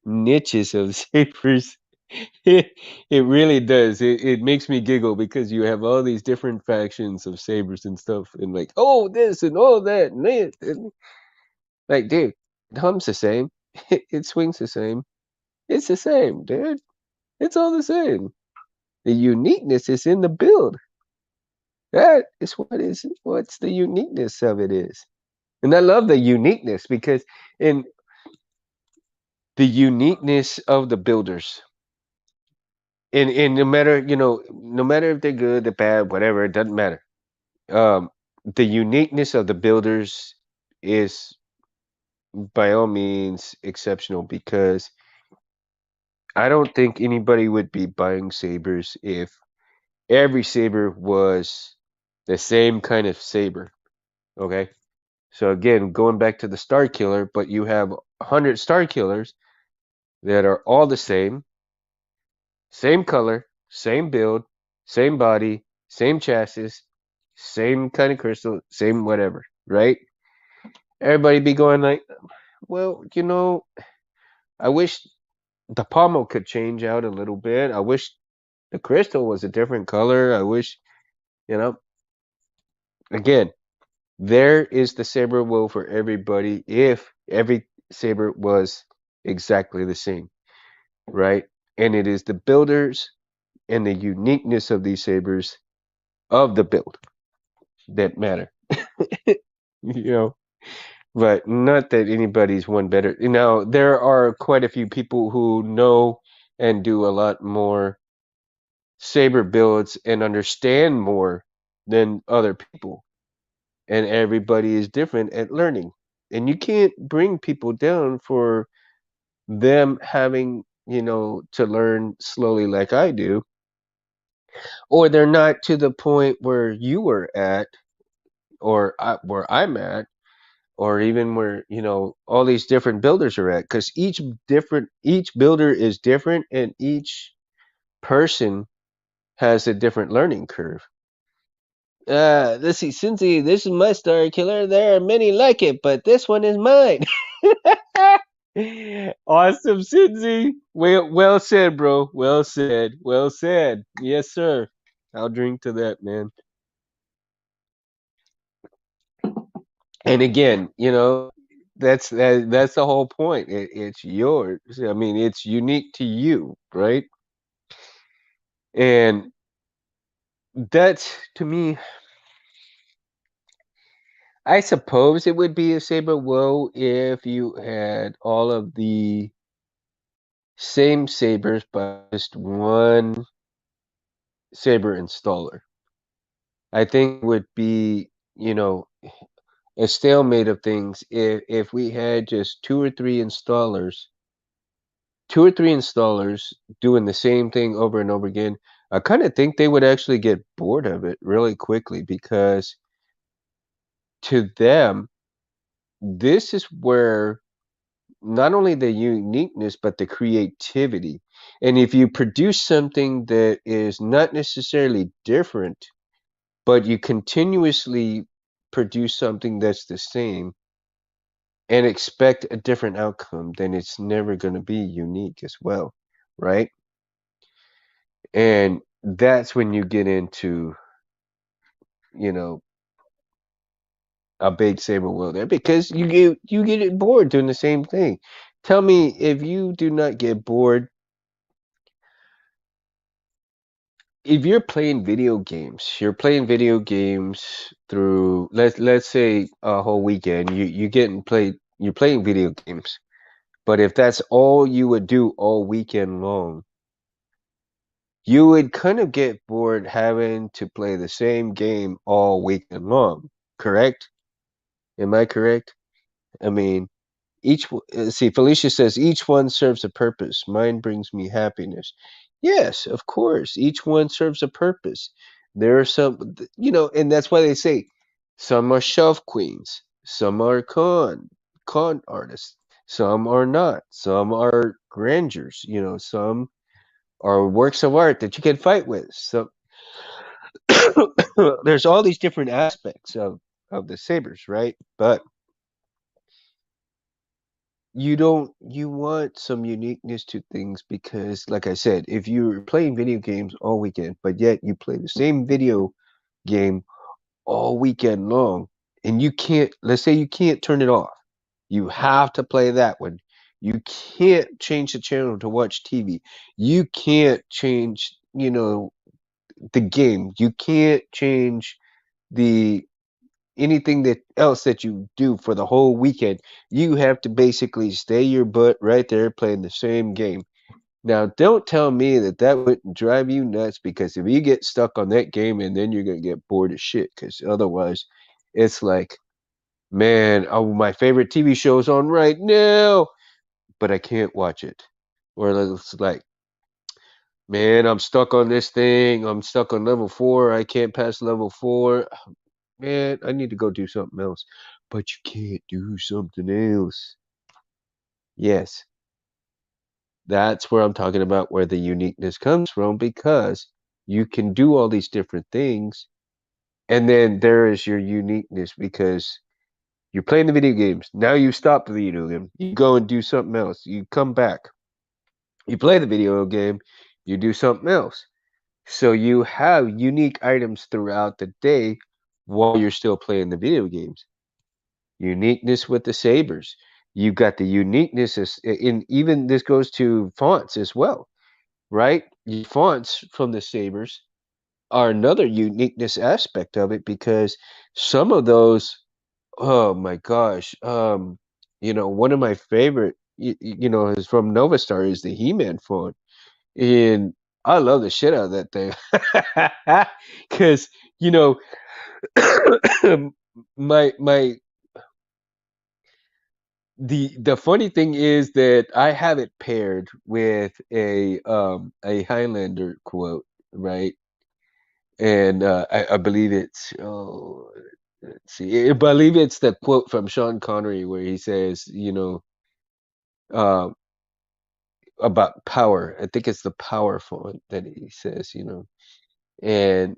niches of sabers. It really does. It makes me giggle because you have all these different factions of sabers and stuff, and like, oh, this and all that, and this. And like, dude, the hum's the same. It swings the same. It's the same, dude. It's all the same. The uniqueness is in the build. That is what's the uniqueness of it is. And I love the uniqueness because in the uniqueness of the builders. And no matter if they're good, they're bad, whatever, it doesn't matter. The uniqueness of the builders is by all means exceptional because I don't think anybody would be buying sabers if every saber was the same kind of saber. Okay. So again, going back to the Star Killer, but you have 100 Star Killers that are all the same color, same build, same body, same chassis, same kind of crystal, same whatever, right? Everybody be going like, well, I wish the pommel could change out a little bit. I wish the crystal was a different color. I wish, you know, again, there is the saber will for everybody if every saber was exactly the same, right? And it is the builders and the uniqueness of these sabers of the build that matter, you know. But not that anybody's one better. There are quite a few people who know and do a lot more saber builds and understand more than other people. And everybody is different at learning. And you can't bring people down for them having, to learn slowly like I do, or they're not to the point where you were at, where I'm at, or even where, all these different builders are at, because each builder is different, and each person has a different learning curve. Let's see, Cincy, this is my star killer. There are many like it, but this one is mine. Awesome, Cincy. Well said, bro. Well said. Well said. Yes, sir. I'll drink to that, man. And again, that's the whole point. It's yours. I mean, it's unique to you, right? And that's, to me, I suppose it would be a saber woe if you had all of the same sabers but just one saber installer. I think it would be, a stalemate of things if we had just two or three installers doing the same thing over and over again. I kind of think they would actually get bored of it really quickly, because to them, this is where not only the uniqueness but the creativity. And if you produce something that is not necessarily different, but you continuously produce something that's the same and expect a different outcome, then it's never going to be unique as well, right? And that's when you get into, you know, a big saber wheel there, because you get it bored doing the same thing. Tell me if you do not get bored if you're playing video games through, let's say, a whole weekend. You're playing video games. But if that's all you would do all weekend long, you would kind of get bored having to play the same game all weekend long, correct? Am I correct? I mean, see, Felicia says each one serves a purpose. Mine brings me happiness. Yes, of course, each one serves a purpose. There are and that's why they say some are shelf queens, some are con artists, some are not, some are grandeurs, some are works of art that you can fight with. So there's all these different aspects of the sabers, right? But you want some uniqueness to things, because like I said, if you're playing video games all weekend but yet you play the same video game all weekend long, and let's say you can't turn it off, you have to play that one. You can't change the channel to watch TV. You can't change, the game. You can't change the anything that else that you do for the whole weekend. You have to basically stay your butt right there playing the same game. Now, don't tell me that that wouldn't drive you nuts, because if you get stuck on that game, and then you're gonna get bored as shit, because otherwise, it's like, man, oh, my favorite TV show is on right now, but I can't watch it. Or it's like, man, I'm stuck on this thing. I'm stuck on level 4. I can't pass level 4. Man, I need to go do something else. But you can't do something else. Yes, that's where I'm talking about, where the uniqueness comes from, because you can do all these different things And then there is your uniqueness because you're playing the video games. Now you stop the video game. You go and do something else. You come back. You play the video game. You do something else. So you have unique items throughout the day while you're still playing the video games. Uniqueness with the sabers. You got the uniqueness in even this goes to fonts as well, right? Your fonts from the sabers are another uniqueness aspect of it because some of those, oh my gosh, one of my favorite, is from Novastar is the He-Man font, and I love the shit out of that thing, because you know, my the funny thing is that I have it paired with a Highlander quote, right? And I believe it's let's see, I believe it's the quote from Sean Connery where he says, uh, about power. I think it's the power font that he says, and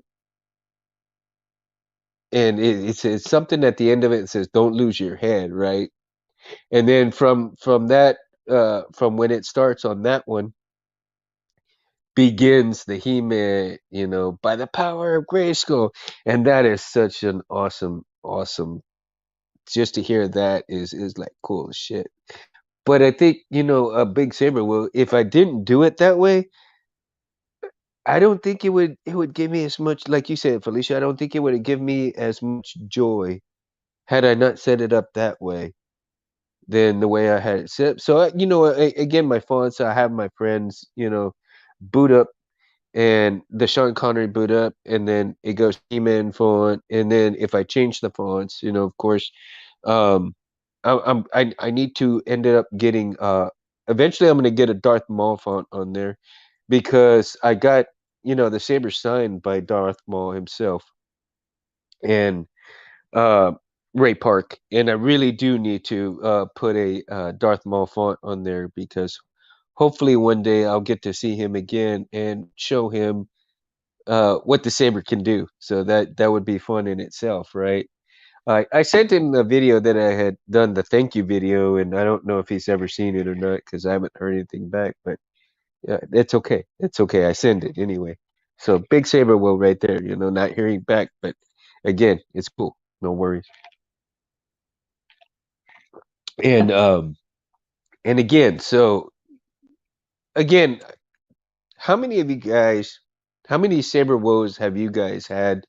it's something at the end of it. It says, "Don't lose your head," right? And then from that from when it starts on that one begins the He-Man, by the power of Grayskull, and that is such an awesome. Just to hear that is like cool as shit. But I think, a big saber will, if I didn't do it that way, I don't think it would give me as much, like you said, Felicia, I don't think it would give me as much joy had I not set it up that way than the way I had it set up. So, again, my fonts, I have my friends, boot up and the Sean Connery boot up, and then it goes He-Man font, and then if I change the fonts, of course, um, I need to end up getting eventually I'm gonna get a Darth Maul font on there because I got the saber signed by Darth Maul himself and uh Ray Park, and I really do need to put a Darth Maul font on there because hopefully one day I'll get to see him again and show him what the saber can do. So that would be fun in itself, right? I sent him a video that I had done the thank you video, and I don't know if he's ever seen it or not because I haven't heard anything back. But yeah, it's okay. It's okay. I send it anyway. So big saber will right there. Not hearing back, but again, it's cool. No worries. And and again, so again, how many of you guys, how many saber woes have you guys had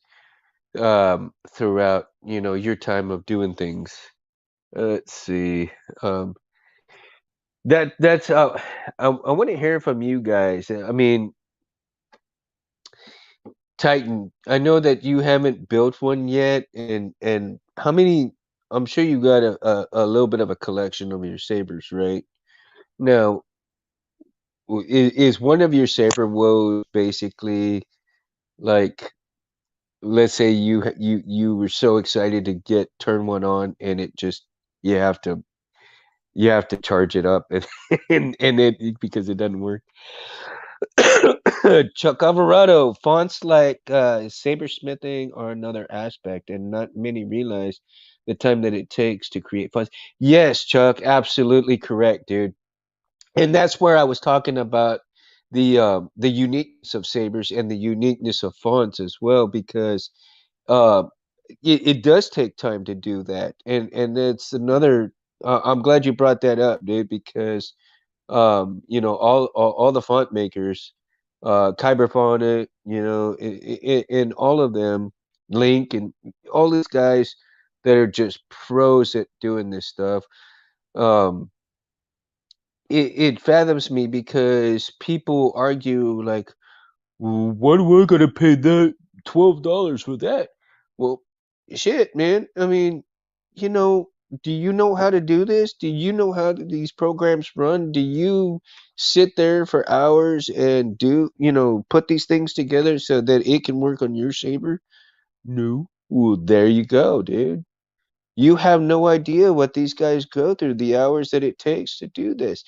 throughout your time of doing things? Let's see. Um, that's I want to hear from you guys. I mean, Titan, I know that you haven't built one yet, and how many? I'm sure you got a little bit of a collection of your sabers, right? Now, is one of your saber woes basically like, let's say you were so excited to get turn one on, and it just you have to you have to charge it up, and and it because it doesn't work. Chuck Alvarado, fonts like sabersmithing are another aspect, and not many realize the time that it takes to create fonts. Yes, Chuck, absolutely correct, dude. And that's where I was talking about the uniqueness of sabers and the uniqueness of fonts as well, because uh, it does take time to do that, and it's another. I'm glad you brought that up, dude, because all the font makers, Kyber Font, and all of them, Link, and all these guys that are just pros at doing this stuff. Um, it fathoms me because people argue like, well, why do I gotta pay that $12 for that? Well, shit, man. I mean, you know, do you know how to do this? Do you know how these programs run? Do you sit there for hours and put these things together so that it can work on your saber? No. Well, there you go, dude. You have no idea what these guys go through, the hours that it takes to do this.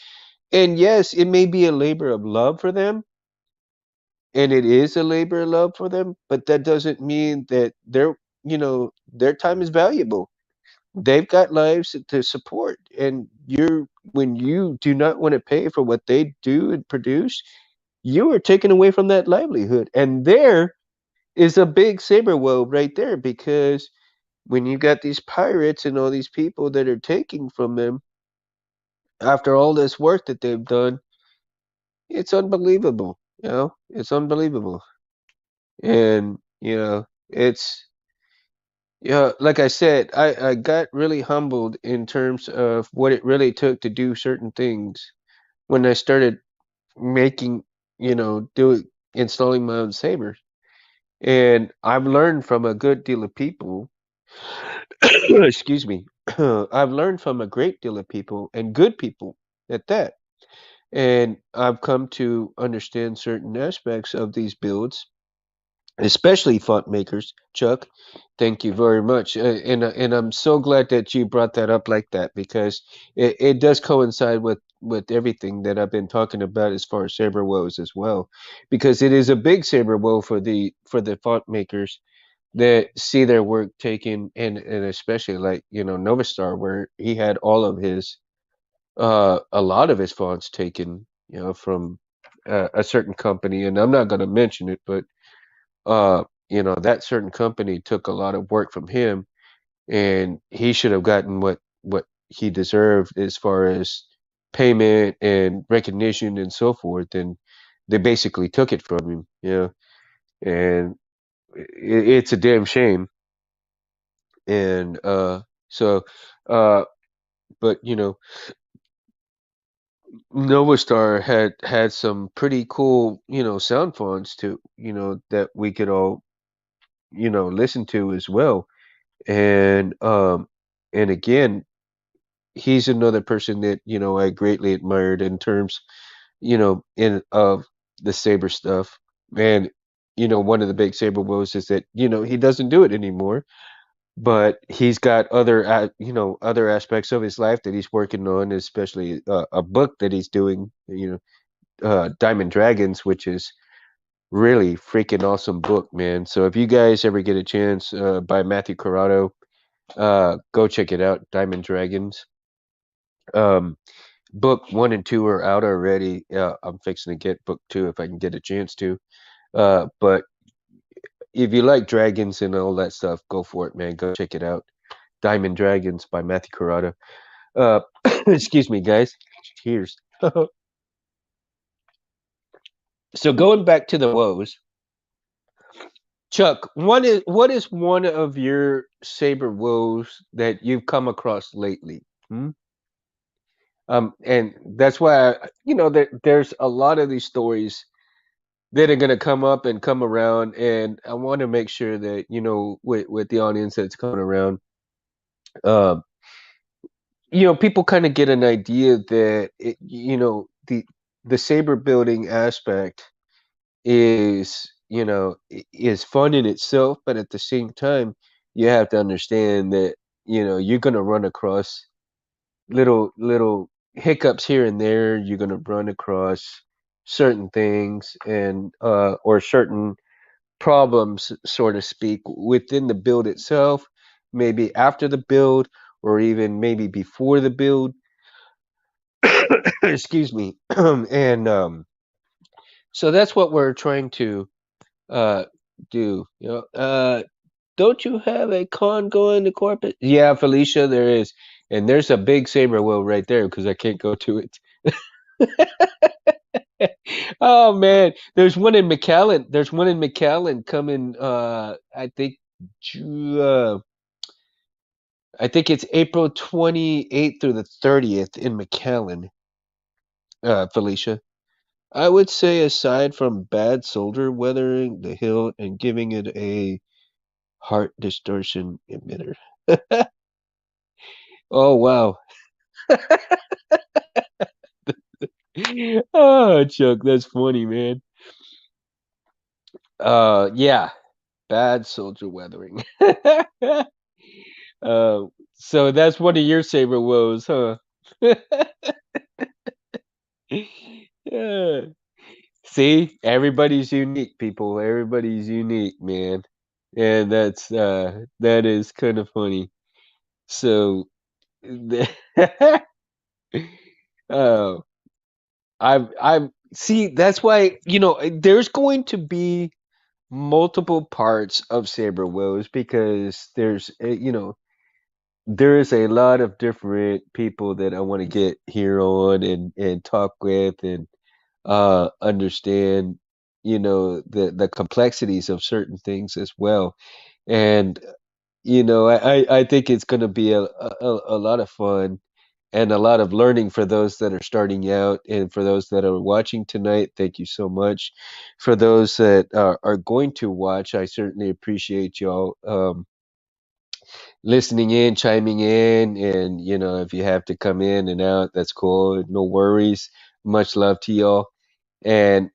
And yes, it may be a labor of love for them, and it is a labor of love for them, but that doesn't mean that they're their time is valuable. They've got lives to support, and when you do not want to pay for what they do and produce, you are taken away from that livelihood. And there is a big saber woe right there, because when you got these pirates and all these people that are taking from them after all this work that they've done, it's unbelievable. It's unbelievable. And it's yeah, like I said, I got really humbled in terms of what it really took to do certain things when I started making, doing installing my own sabers. And I've learned from a good deal of people, excuse me, I've learned from a great deal of people and good people at that. And I've come to understand certain aspects of these builds, especially font makers. Chuck, thank you very much. And I'm so glad that you brought that up like that, because it does coincide with everything that I've been talking about as far as saber woes as well, because it is a big saber woe for the font makers that see their work taken, and especially like Novastar, where he had all of his a lot of his fonts taken, from a certain company, and I'm not going to mention it, but that certain company took a lot of work from him, and he should have gotten what he deserved as far as payment and recognition and so forth, and they basically took it from him, and it's a damn shame. And so uh but Novastar had some pretty cool, sound fonts to, that we could all, listen to as well. And again, he's another person that, I greatly admired in terms, in of the Saber stuff. And one of the big Saber woes is that, he doesn't do it anymore, but he's got other aspects of his life that he's working on, especially a book that he's doing, Diamond Dragons, which is really freaking awesome book, man. So if you guys ever get a chance, by Matthew Corrado, go check it out, Diamond Dragons. Um, book one and two are out already. I'm fixing to get book two if I can get a chance to. But if you like dragons and all that stuff, go for it, man. Go check it out. Diamond Dragons by Matthew Corrado. Uh, excuse me, guys. Cheers. So going back to the woes, Chuck, what is one of your saber woes that you've come across lately? Hmm? And that's why there's a lot of these stories that are gonna come up and come around, and I want to make sure that with the audience that's coming around, um, people kind of get an idea that the saber building aspect is fun in itself, but at the same time, you have to understand that you're gonna run across little hiccups here and there. You're gonna run across certain things, and or certain problems, so to speak, within the build itself, maybe after the build, or even maybe before the build. Excuse me. And so that's what we're trying to uh do. Don't you have a con going to corporate? Yeah, Felicia, there is. And there's a big saber wheel right there because I can't go to it. Oh man, there's one in McAllen. There's one in McAllen coming. I think it's April 28th through the 30th in McAllen. Felicia, I would say aside from bad soldier weathering the hill and giving it a heart distortion emitter. Oh wow. Oh, Chuck, that's funny, man. Yeah, bad soldier weathering. Uh, so that's one of your saber woes, huh? Yeah. See, everybody's unique, people. Everybody's unique, man. and that is kind of funny. So, uh, I've see that's why there's going to be multiple parts of Saber Woes because there is a lot of different people that I want to get here on and talk with and understand the complexities of certain things as well. And I think it's going to be a lot of fun and a lot of learning for those that are starting out and for those that are watching tonight. Thank you so much. For those that are going to watch, I certainly appreciate y'all listening in, chiming in, and if you have to come in and out, that's cool. No worries. Much love to y'all. And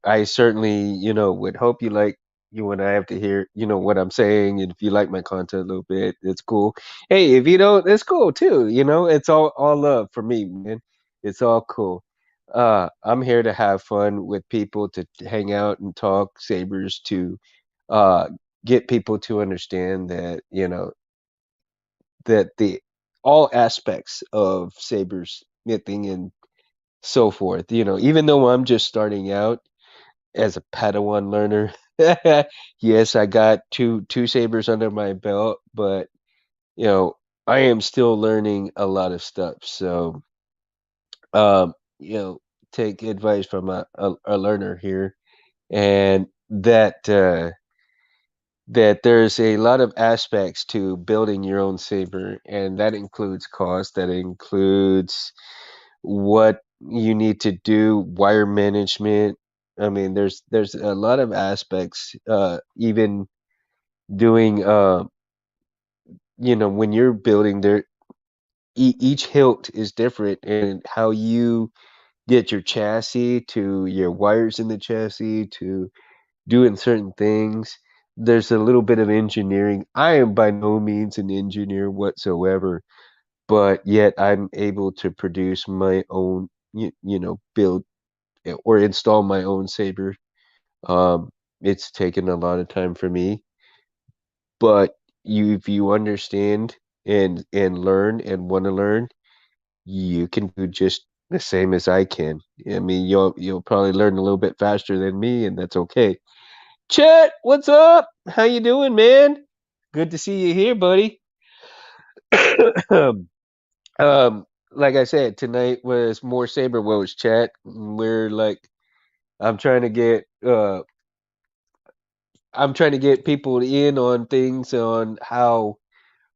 I certainly, would hope you like you when I have to hear, what I'm saying. And if you like my content a little bit, it's cool. Hey, if you don't, it's cool too. It's all love for me, man. It's all cool. I'm here to have fun with people, to hang out and talk sabers, to uh get people to understand that, that the all aspects of sabers mything and so forth. Even though I'm just starting out as a Padawan learner. Yes, I got two sabers under my belt, but you know, I am still learning a lot of stuff. So, um, you know, take advice from a learner here, and that there's a lot of aspects to building your own saber, and that includes cost, that includes what you need to do, wire management. I mean, there's a lot of aspects, even doing, when you're building there, each hilt is different, and how you get your chassis to your wires in the chassis to doing certain things. There's a little bit of engineering. I am by no means an engineer whatsoever, but yet I'm able to produce my own, build or install my own saber. It's taken a lot of time for me, but if you understand and learn and want to learn, you can do just the same as I can. I mean, you'll probably learn a little bit faster than me, and that's okay. Chet, what's up? How you doing, man? Good to see you here, buddy. um, like I said, tonight was more Saber Woes chat. We're like, I'm trying to get uh I'm trying to get people in on things on how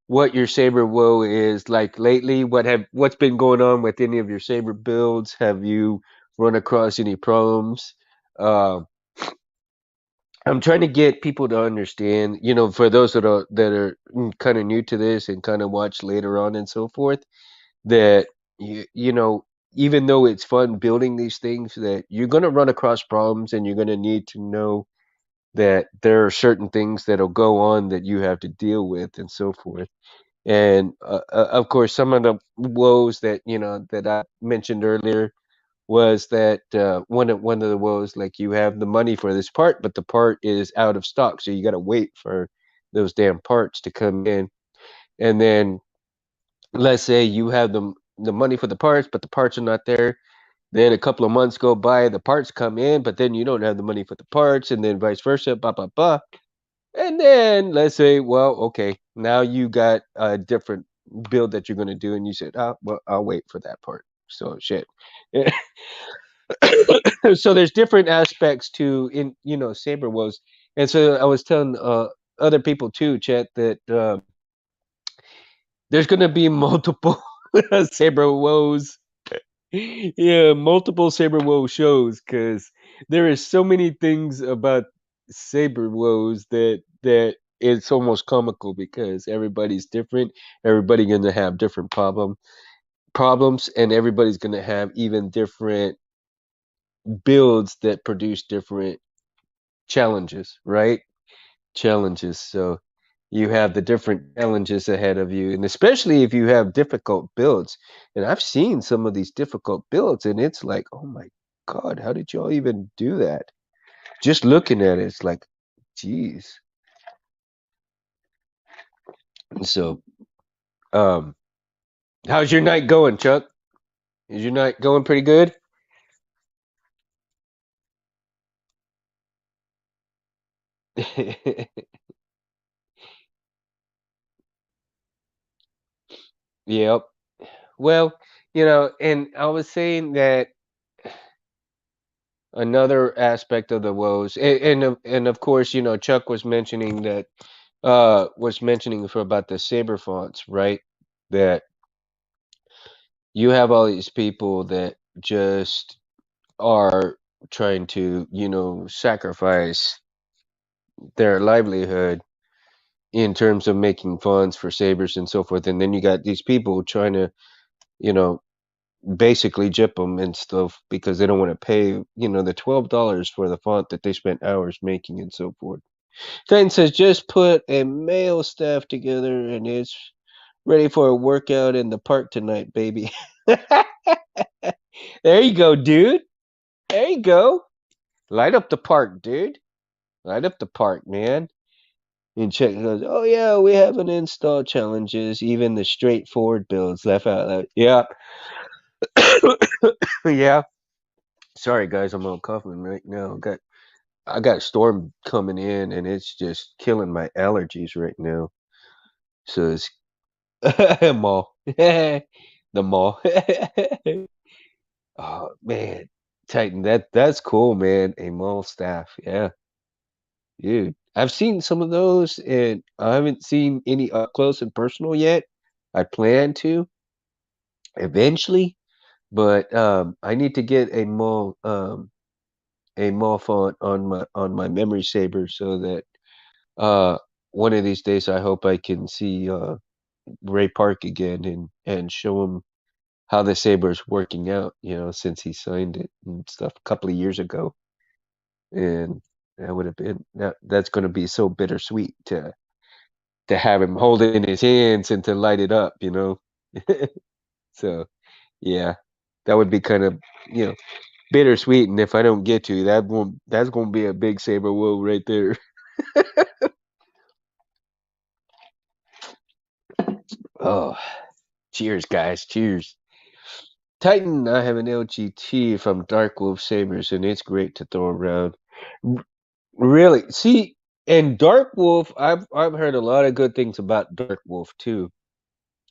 what your Saber woe is like lately. What's been going on with any of your Saber builds? Have you run across any problems? Uh, I'm trying to get people to understand, for those that are kind of new to this and kind of watch later on and so forth, that you know, even though it's fun building these things, that you're going to run across problems and you're going to need to know that there are certain things that'll go on that you have to deal with and so forth. And of course, some of the woes that that I mentioned earlier was that one of the woes, like, you have the money for this part, but the part is out of stock, so you got to wait for those damn parts to come in. And then let's say you have the money for the parts, but the parts are not there. Then a couple of months go by, the parts come in, but then you don't have the money for the parts, and then vice versa, blah blah blah. And then let's say, well, okay, now you got a different build that you're going to do, and you said, oh, well, I'll wait for that part. So shit. So there's different aspects to in Saber woes, and so I was telling other people too, Chet, that there's going to be multiple Saber woes. Yeah, multiple Saber woe shows, because there is so many things about Saber woes that it's almost comical, because everybody's different. Everybody gonna have different problems, and everybody's gonna have even different builds that produce different challenges, right? Challenges. So you have the different challenges ahead of you, and especially if you have difficult builds. And I've seen some of these difficult builds, and it's like, oh my God, how did y'all even do that? Just looking at it, it's like, geez. So, um, how's your night going, Chuck? Is your night going pretty good? Yep. Well, and I was saying that another aspect of the woes, and of course, Chuck was mentioning that was mentioning for about the Saber fonts, right? That you have all these people that just are trying to, sacrifice their livelihood in terms of making funds for sabers and so forth. And then you got these people trying to, you know, basically jip them and stuff because they don't want to pay, the $12 for the font that they spent hours making and so forth. Titan says, just put a male staff together and it's ready for a workout in the park tonight, baby. There you go, dude. There you go. Light up the park, dude. Light up the park, man. And Chuck goes, "Oh yeah, we have an install challenges, even the straightforward builds." Laugh out loud. Yeah, yeah. Sorry guys, I'm all coughing right now. I got a storm coming in, and it's just killing my allergies right now. So it's mall, the mall. Oh man, Titan, that's cool, man. A mall staff, yeah, dude. I've seen some of those, and I haven't seen any up close and personal yet. I plan to eventually, but I need to get a mall font on my memory saber so that uh one of these days I hope I can see Ray Park again and show him how the saber's working out, since he signed it and stuff a couple of years ago. And that would have been that's going to be so bittersweet to have him hold it in his hands and to light it up. So yeah, that would be kind of you know bittersweet. And if I don't get to that's gonna be a big saber whoa right there. Oh, cheers, guys, cheers. Titan, I have an LGT from Dark Wolf Sabers, and it's great to throw around. R- Really, see, and Dark Wolf, I've heard a lot of good things about Dark Wolf too.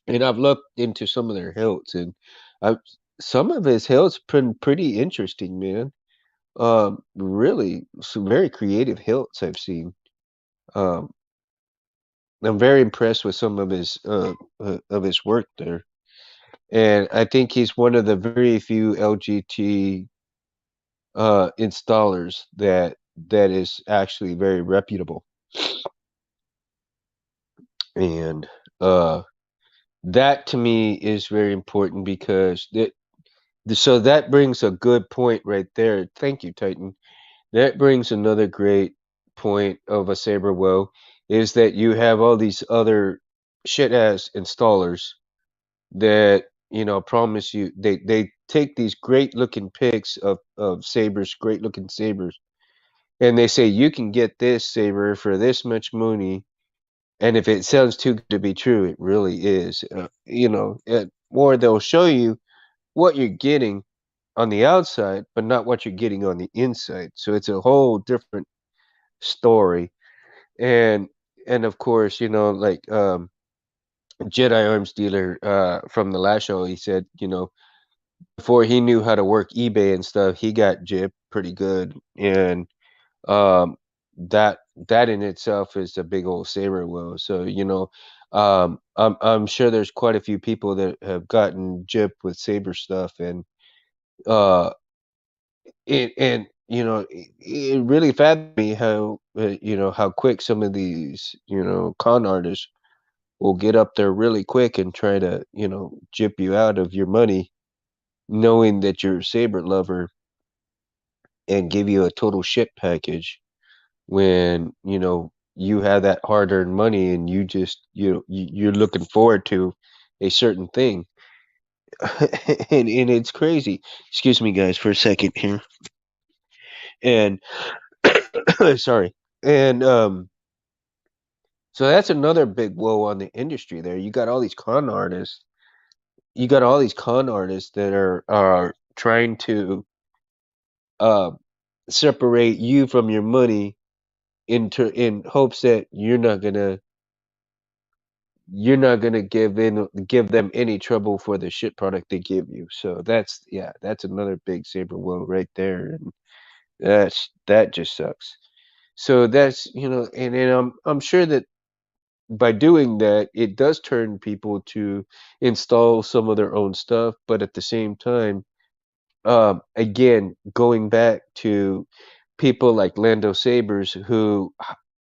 And I've looked into some of their hilts, and I've some of his hilts been pretty interesting, man. Really, some very creative hilts I've seen. Um, I'm very impressed with some of his work there, and I think he's one of the very few LGT installers that is actually very reputable, and uh, that to me is very important because so that brings a good point right there. Thank you, Titan. That brings another great point of a saber woe is that you have all these other shit ass installers that promise you they take these great looking pics of sabers, great looking sabers, and they say you can get this saber for this much money, and if it sounds too good to be true, it really is. Or they'll show you what you're getting on the outside, but not what you're getting on the inside. So it's a whole different story. And and of course, like Jedi Arms dealer from the last show, he said, before he knew how to work eBay and stuff, he got gypped pretty good. And um that in itself is a big old saber will. So, I'm sure there's quite a few people that have gotten gypped with saber stuff, and uh it really fathomed me how how quick some of these con artists will get up there really quick and try to jip you out of your money, knowing that you're a saber lover, and give you a total shit package when you have that hard-earned money and you just you're looking forward to a certain thing. And it's crazy. Excuse me guys for a second here. And sorry. And So that's another big woe on the industry there. You got all these con artists. You got all these con artists that are trying to uh separate you from your money in hopes that you're not gonna give them any trouble for the shit product they give you. So that's yeah, that's another big saber woe right there, and that just sucks. So that's and I'm sure that by doing that, it does turn people to install some of their own stuff, but at the same time, again, going back to people like Lando Sabers, who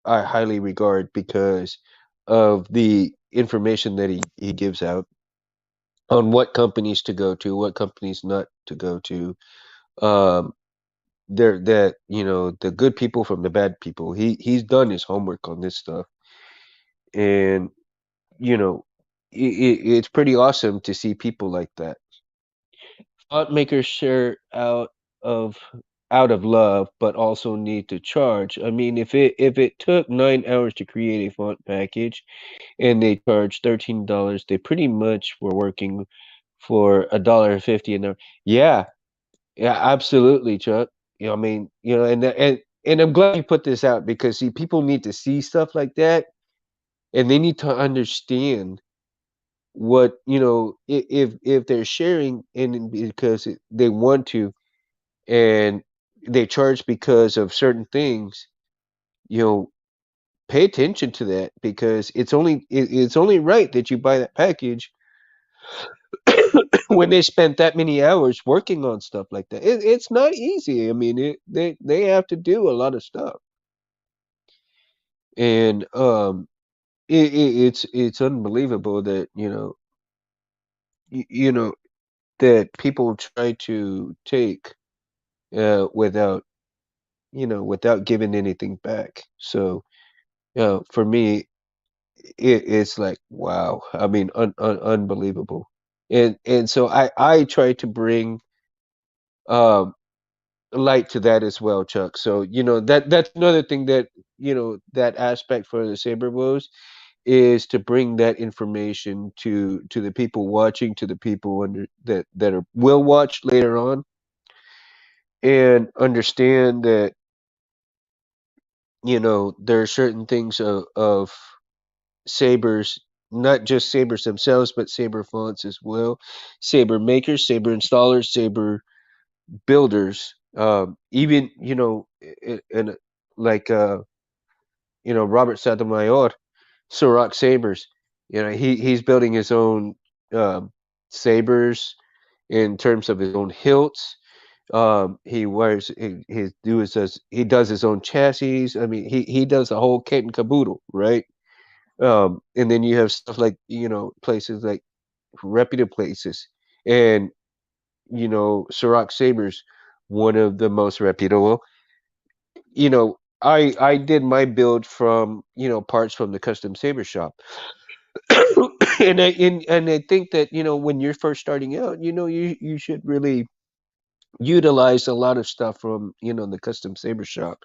I highly regard because of the information that he gives out on what companies to go to, what companies not to go to. Um, there that the good people from the bad people. He's done his homework on this stuff, and you know, it's pretty awesome to see people like that. Font makers share of out of love, but also need to charge. I mean, if it took 9 hours to create a font package and they charge $13, they pretty much were working for $1.50 an hour. Yeah, yeah, absolutely, Chuck. I mean, and I'm glad you put this out because see, people need to see stuff like that, and they need to understand what if they're sharing and because they want to and they charge because of certain things, you know, pay attention to that because it's only right that you buy that package when they spent that many hours working on stuff like that. It's not easy. I mean, they have to do a lot of stuff, and it's unbelievable that you know that people try to take without without giving anything back. So for me, it's like wow. I mean, unbelievable. And so I try to bring um light to that as well, Chuck. So that's another thing that that aspect for the Saber Woes is to bring that information to the people watching, to the people that will watch later on, and understand that there are certain things of sabers, not just sabers themselves, but saber fonts as well, saber makers, saber installers, saber builders, even and like Robert Sotomayor, Sirach Sabers. He's building his own sabers in terms of his own hilts. He does his own chassis. I mean, he does the whole kit and caboodle, right? And then you have stuff like places like reputable places, and Sirach Sabers, one of the most reputable. I did my build from parts from the custom saber shop, and I think that when you're first starting out, you should really utilize a lot of stuff from the custom saber shop.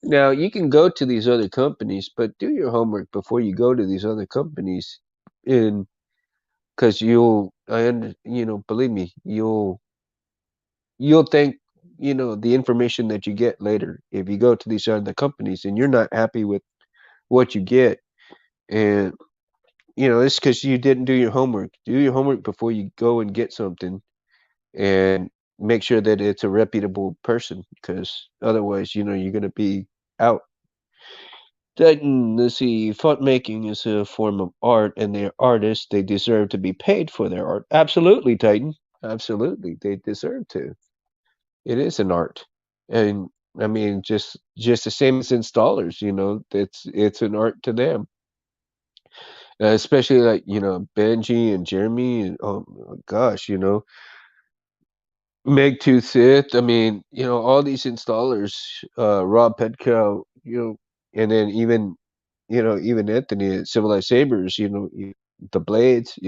Now you can go to these other companies, but do your homework before you go to these other companies, and because believe me, you'll thank the information that you get later if you go to these other companies and you're not happy with what you get, and it's because you didn't do your homework. Do your homework before you go and get something, and make sure that it's a reputable person, because otherwise you're going to be out. Titan, let's see, font making is a form of art, and they're artists. They deserve to be paid for their art. Absolutely, Titan. Absolutely, they deserve to. It is an art, and I mean, just the same as installers. It's an art to them, especially like Benji and Jeremy, and oh my gosh, Meg Tooth Sith. I mean, all these installers, Rob Petco, and then even Anthony at Civilized Sabers, the blades,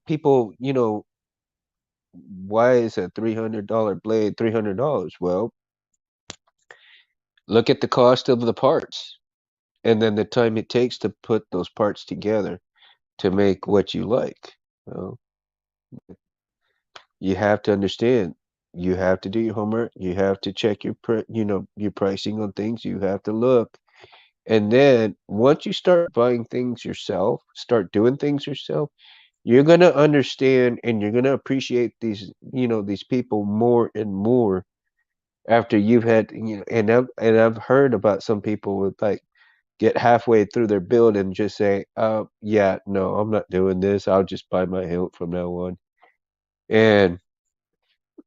people, why is a $300 blade $300? Well, look at the cost of the parts. and then the time it takes to put those parts together to make what you like. Well, you have to understand. You have to do your homework. You have to check your pricing on things. You have to look. And then once you start buying things yourself, start doing things yourself, you're gonna understand and you're gonna appreciate these people more and more after you've had, and I've heard about some people with like get halfway through their build and just say, yeah, no, I'm not doing this. I'll just buy my hilt from now on. And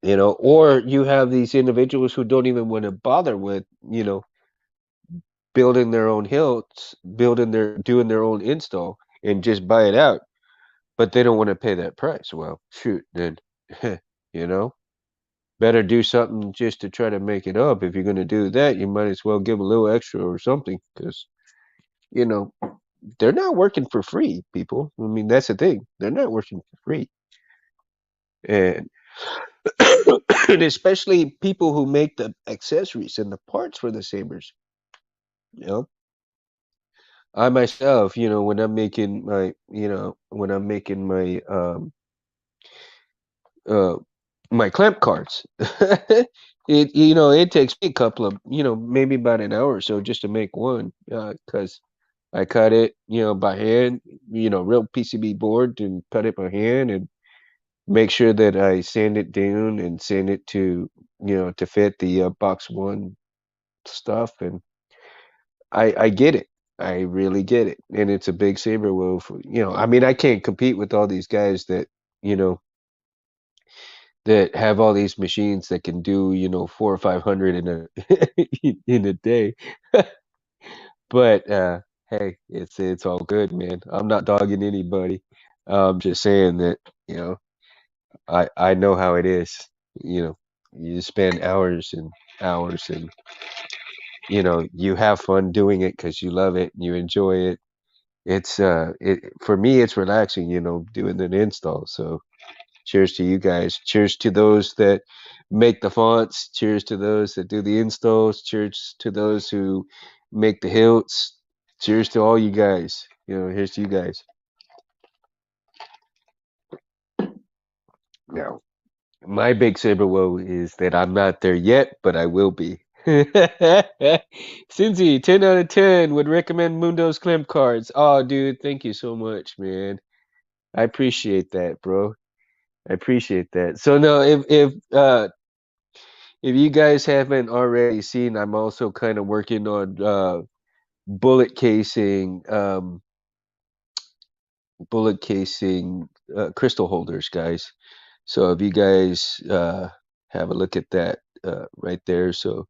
or you have these individuals who don't even want to bother with, building their own hilts, doing their own install and just buy it out, but they don't want to pay that price. Well, shoot, then, you know, better do something just to try to make it up. If you're going to do that, you might as well give a little extra or something because, you know, they're not working for free, people. I mean, that's the thing. They're not working for free. And and especially people who make the accessories and the parts for the sabers. You know, I myself, when I'm making uh my clamp cards, it takes me a couple of, maybe about an hour or so just to make one, 'cause I cut it, by hand, real PCB board and cut it by hand and make sure that I sand it down and sand it to fit the box one stuff. And I get it. I really get it. And it's a big saber wolf. I mean, I can't compete with all these guys you know, that have all these machines that can do, four or 500 in a in a day. But hey, it's all good, man. I'm not dogging anybody. I'm just saying that, you know, I know how it is. You know, you spend hours and hours and you have fun doing it because you love it and you enjoy it. It for me it's relaxing, doing an install. So cheers to you guys. Cheers to those that make the fonts. Cheers to those that do the installs. Cheers to those who make the hilts. Cheers to all you guys. Here's to you guys. Now, my big saber woe is that I'm not there yet, but I will be. Cincy, 10 out of 10 would recommend Mundo's clamp cards. Oh, dude, thank you so much, man. I appreciate that, bro. I appreciate that. So no, if you guys haven't already seen, I'm also kind of working on bullet casing, bullet casing crystal holders, guys. So if you guys have a look at that right there, so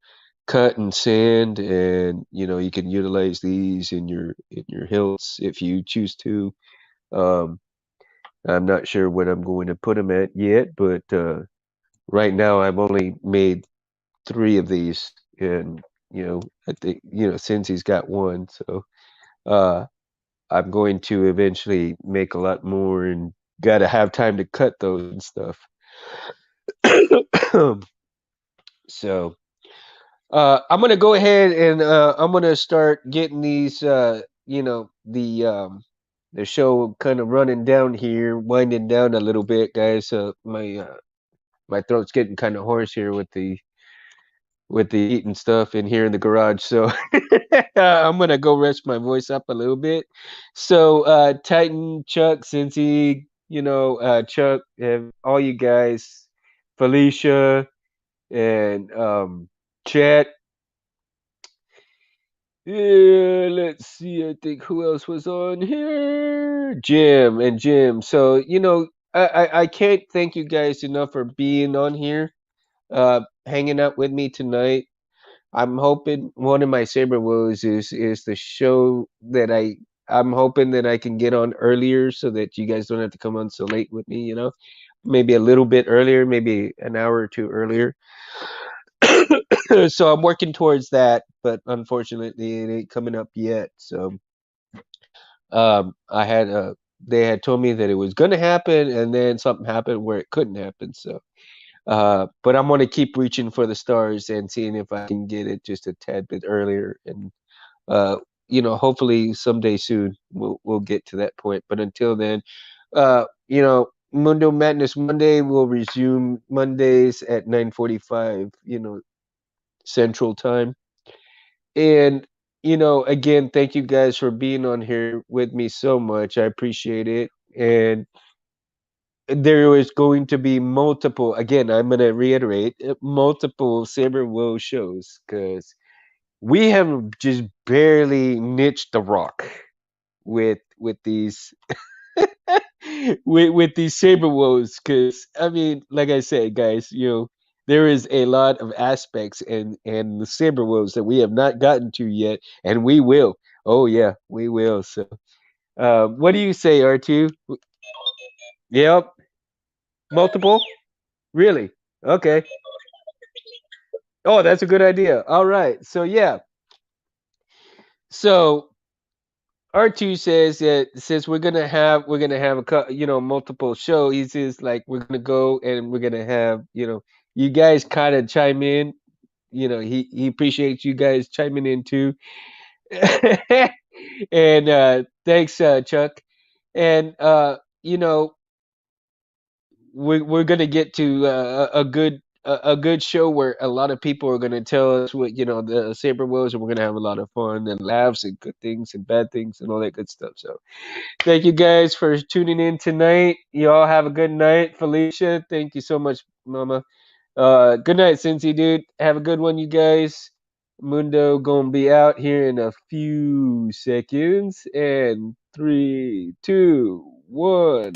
cut and sand, and you can utilize these in your hilts if you choose to. Um, I'm not sure what I'm going to put them at yet, but right now I've only made three of these, and I think since he's got one, so uh, I'm going to eventually make a lot more, and got to have time to cut those and stuff. So I'm gonna go ahead and I'm gonna start getting these, the show kind of running down here, winding down a little bit, guys. My throat's getting kind of hoarse here with the eating stuff in here in the garage. So I'm gonna go rest my voice up a little bit. So Titan, Chuck, Cincy, Chuck, and all you guys, Felicia, and Chat. Yeah, let's see. I think who else was on here? Jim and Jim. So I can't thank you guys enough for being on here, hanging out with me tonight. I'm hoping one of my Saber woes is the show that I'm hoping that I can get on earlier so that you guys don't have to come on so late with me, maybe a little bit earlier, maybe an hour or two earlier. So I'm working towards that, but unfortunately it ain't coming up yet. So I had they had told me that it was gonna happen and then something happened where it couldn't happen. So but I'm gonna keep reaching for the stars and seeing if I can get it just a tad bit earlier. And hopefully someday soon we'll get to that point. But until then, Mundo Madness Monday will resume Mondays at 9:45, Central Time. And again, thank you guys for being on here with me so much. I appreciate it. And there is going to be multiple, again, I'm going to reiterate, multiple Saber Woe shows because we have just barely niched the rock with these with these Saber Woes. Because I mean, like I said, guys, there is a lot of aspects and the Saber Woes that we have not gotten to yet, and we will. Oh yeah, we will. So, what do you say, R2? Yep, multiple. Really? Okay. Oh, that's a good idea. All right. So yeah. So R2 says that since we're gonna have multiple show, he says like we're gonna go and we're gonna have you guys kind of chime in. He appreciates you guys chiming in too. And thanks, Chuck. And we're gonna get to a good show where a lot of people are gonna tell us what the Saber was, and we're gonna have a lot of fun and laughs and good things and bad things and all that good stuff. So thank you guys for tuning in tonight. You all have a good night, Felicia. Thank you so much, Mama. Good night, Cincy, dude. Have a good one, you guys. Mundo gonna be out here in a few seconds. And 3, 2, 1.